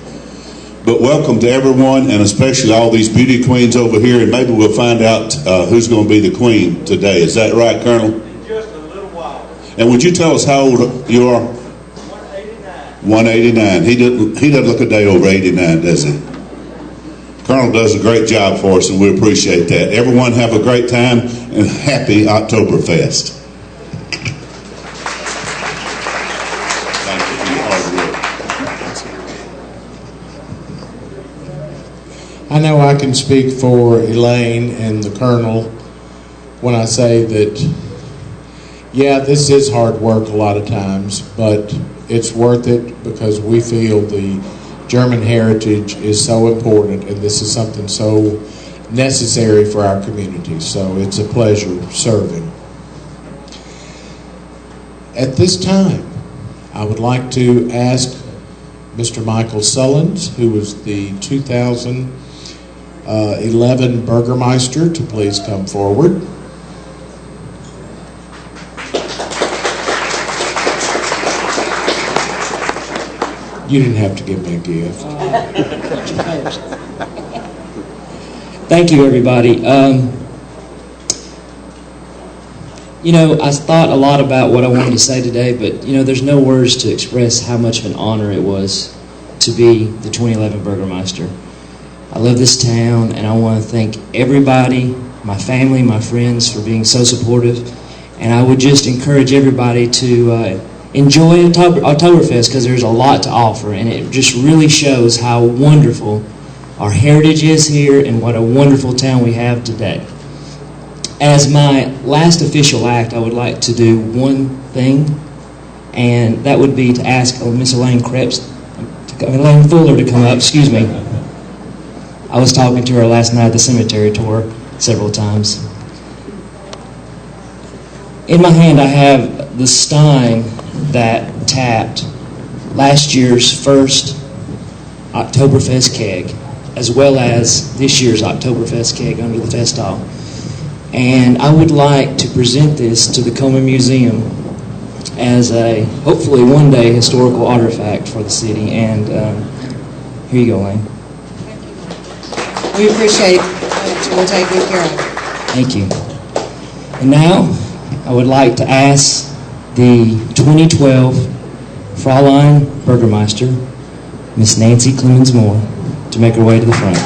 V: But welcome to everyone, and especially all these beauty queens over here, and maybe we'll find out who's going to be the queen today. Is that right, Colonel?
E: In just a little while.
V: And would you tell us how old you are? 189. 189. He doesn't look a day over 89, does he? Colonel does a great job for us, and we appreciate that. Everyone have a great time, and happy Oktoberfest. Thank you for your hard work.
U: I know I can speak for Elaine and the Colonel when I say that, yeah, this is hard work a lot of times, but it's worth it because we feel the German heritage is so important, and this is something so necessary for our community. So it's a pleasure serving. At this time, I would like to ask Mr. Michael Sullins, who was the 2011 Burgermeister, to please come forward. You didn't have to give me a gift.
F: Thank you, everybody. You know, I thought a lot about what I wanted to say today, but, you know, there's no words to express how much of an honor it was to be the 2011 Burgermeister. I love this town, and I want to thank everybody, my family, my friends, for being so supportive. And I would just encourage everybody to enjoy Oktoberfest, because there's a lot to offer, and it just really shows how wonderful our heritage is here and what a wonderful town we have today. As my last official act, I would like to do one thing, and that would be to ask Miss Elaine Fuller to come up. Excuse me. I was talking to her last night at the cemetery tour several times. In my hand, I have the stein that tapped last year's first Oktoberfest keg, as well as this year's Oktoberfest keg under the fest hall. And I would like to present this to the Coleman Museum as a, hopefully one day, historical artifact for the city. And here you go, Lane.
G: We appreciate it. We'll take good care of it.
F: Thank you. And now, I would like to ask the 2012 Fraulein Burgermeister, Miss Nancy Clemens Moore, to make her way to the front.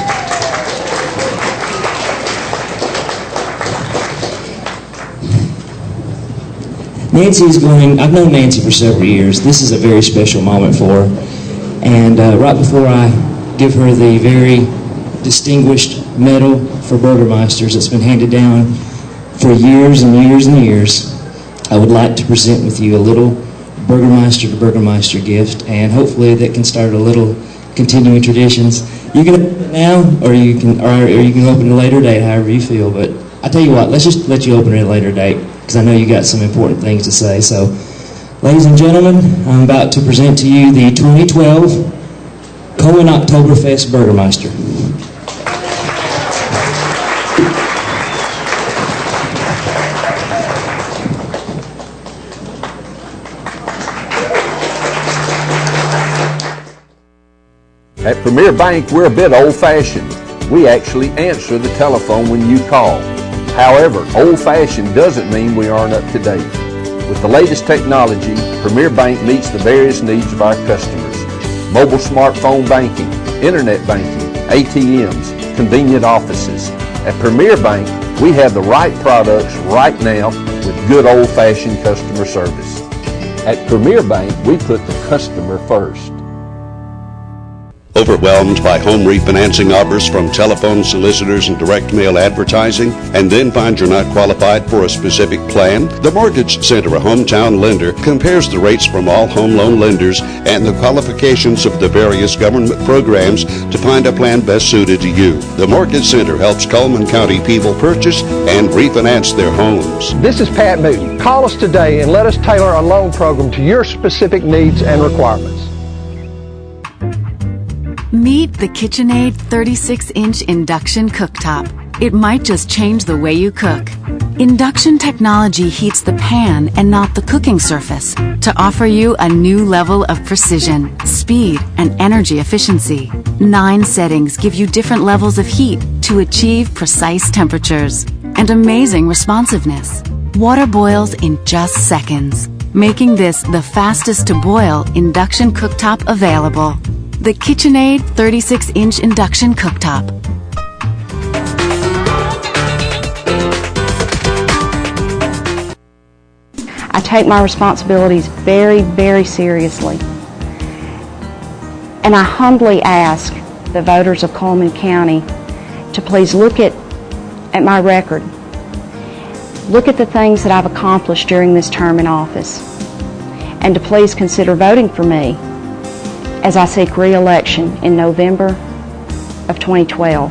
F: I've known Nancy for several years. This is a very special moment for her. And right before I give her the very distinguished medal for Burgermeisters that's been handed down for years and years and years, I would like to present with you a little Burgermeister to Burgermeister gift, and hopefully that can start a little continuing traditions. You can open it now, or you can open it at a later date, however you feel. But I tell you what, let's just let you open it at a later date, because I know you got some important things to say. So, ladies and gentlemen, I'm about to present to you the 2012 Coleman Oktoberfest Burgermeister.
W: At Premier Bank, we're a bit old-fashioned. We actually answer the telephone when you call. However, old-fashioned doesn't mean we aren't up to date. With the latest technology, Premier Bank meets the various needs of our customers. Mobile smartphone banking, internet banking, ATMs, convenient offices. At Premier Bank, we have the right products right now with good old-fashioned customer service. At Premier Bank, we put the customer first.
A: Overwhelmed by home refinancing offers from telephone solicitors and direct mail advertising, and then find you're not qualified for a specific plan? The Mortgage Center, a hometown lender, compares the rates from all home loan lenders and the qualifications of the various government programs to find a plan best suited to you. The Mortgage Center helps Coleman County people purchase and refinance their homes.
H: This is Pat Newton. Call us today and let us tailor a loan program to your specific needs and requirements.
P: Meet the KitchenAid 36-inch induction cooktop. It might just change the way you cook. Induction technology heats the pan and not the cooking surface to offer you a new level of precision, speed, and energy efficiency. 9 settings give you different levels of heat to achieve precise temperatures and amazing responsiveness. Water boils in just seconds, making this the fastest to boil induction cooktop available. The KitchenAid 36-inch induction cooktop.
B: I take my responsibilities very, very seriously. And I humbly ask the voters of Coleman County to please look at my record. Look at the things that I've accomplished during this term in office. And to please consider voting for me as I seek re-election in November of 2012.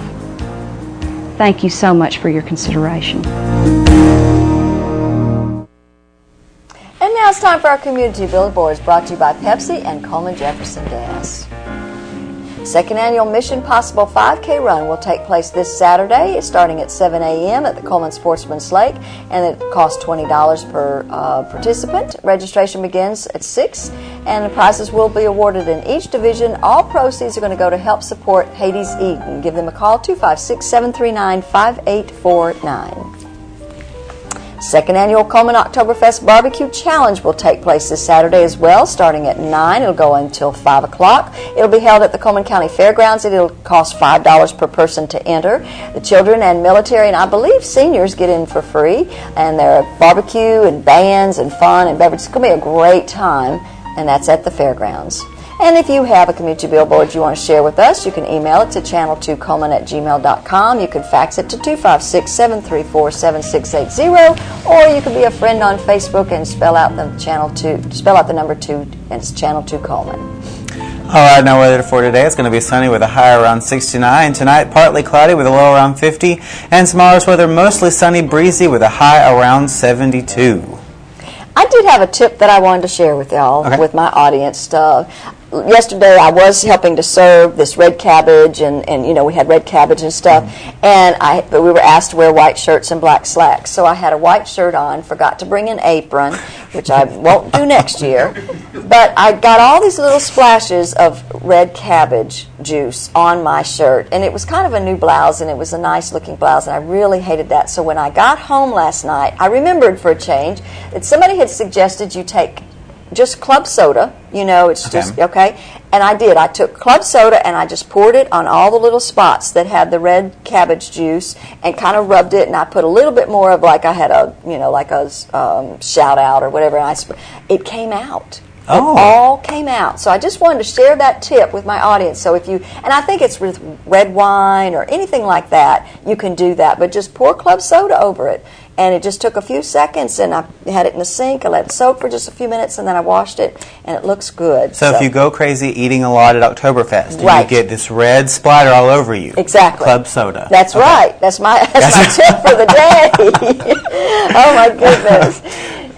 B: Thank you so much for your consideration.
C: And now it's time for our community billboards, brought to you by Pepsi and Coleman Jefferson Gas. Second annual Mission Possible 5K run will take place this Saturday, starting at 7 a.m. at the Coleman Sportsman's Lake, and it costs $20 per participant. Registration begins at 6, and the prizes will be awarded in each division. All proceeds are going to go to help support Hades Eden. Give them a call, 256-739-5849. Second annual Coleman Oktoberfest Barbecue Challenge will take place this Saturday as well, starting at 9. It'll go until 5 o'clock. It'll be held at the Coleman County Fairgrounds. It'll cost $5 per person to enter. The children and military and I believe seniors get in for free. And there are barbecue and bands and fun and beverages. It's going to be a great time, and that's at the fairgrounds. And if you have a community billboard you want to share with us, you can email it to channel2coleman@gmail.com. You can fax it to 256-734-7680, or you can be a friend on Facebook and spell out the number 2, and it's Channel 2 Coleman.
D: All right, now weather for today. It's going to be sunny with a high around 69. Tonight, partly cloudy with a low around 50. And tomorrow's weather, mostly sunny, breezy with a high around 72.
C: I did have a tip that I wanted to share with y'all, with my audience. Yesterday I was helping to serve this red cabbage, and you know, we had red cabbage and stuff, but we were asked to wear white shirts and black slacks. So I had a white shirt on, forgot to bring an apron, which I won't do next year, but I got all these little splashes of red cabbage juice on my shirt, and it was kind of a new blouse, and it was a nice looking blouse, and I really hated that. So when I got home last night, I remembered for a change that somebody had suggested you take just club soda, you know, it's just, and I did. I took club soda and I just poured it on all the little spots that had the red cabbage juice and kind of rubbed it, and I put a little bit more of, like I had a, you know, like a shout out or whatever, and it came out. It all came out. So I just wanted to share that tip with my audience. So if you, and I think it's with red wine or anything like that, you can do that, but just pour club soda over it. And it just took a few seconds, and I had it in the sink. I let it soak for just a few minutes, and then I washed it, and it looks good.
D: So if you go crazy eating a lot at Oktoberfest, you get this red splatter all over you.
C: Exactly.
D: Club soda.
C: That's right. That's my tip for the day. Oh, my goodness.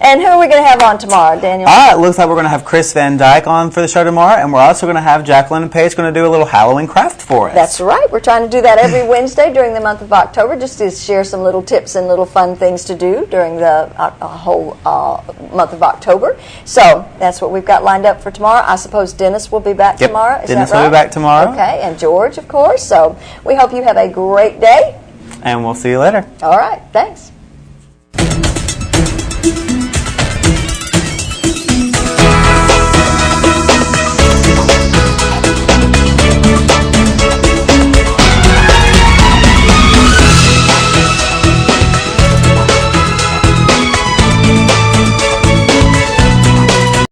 C: And who are we going to have on tomorrow, Daniel?
D: It looks like we're going to have Chris Van Dyke on for the show tomorrow, and we're also going to have Jacqueline and Paige going to do a little Halloween craft for us.
C: That's right. We're trying to do that every Wednesday during the month of October, just to share some little tips and little fun things to do during the whole month of October. So that's what we've got lined up for tomorrow. I suppose Dennis will be back tomorrow. Is
D: Dennis
C: that right?
D: will be back tomorrow.
C: Okay, and George, of course. So we hope you have a great day.
D: And we'll see you later.
C: All right. Thanks.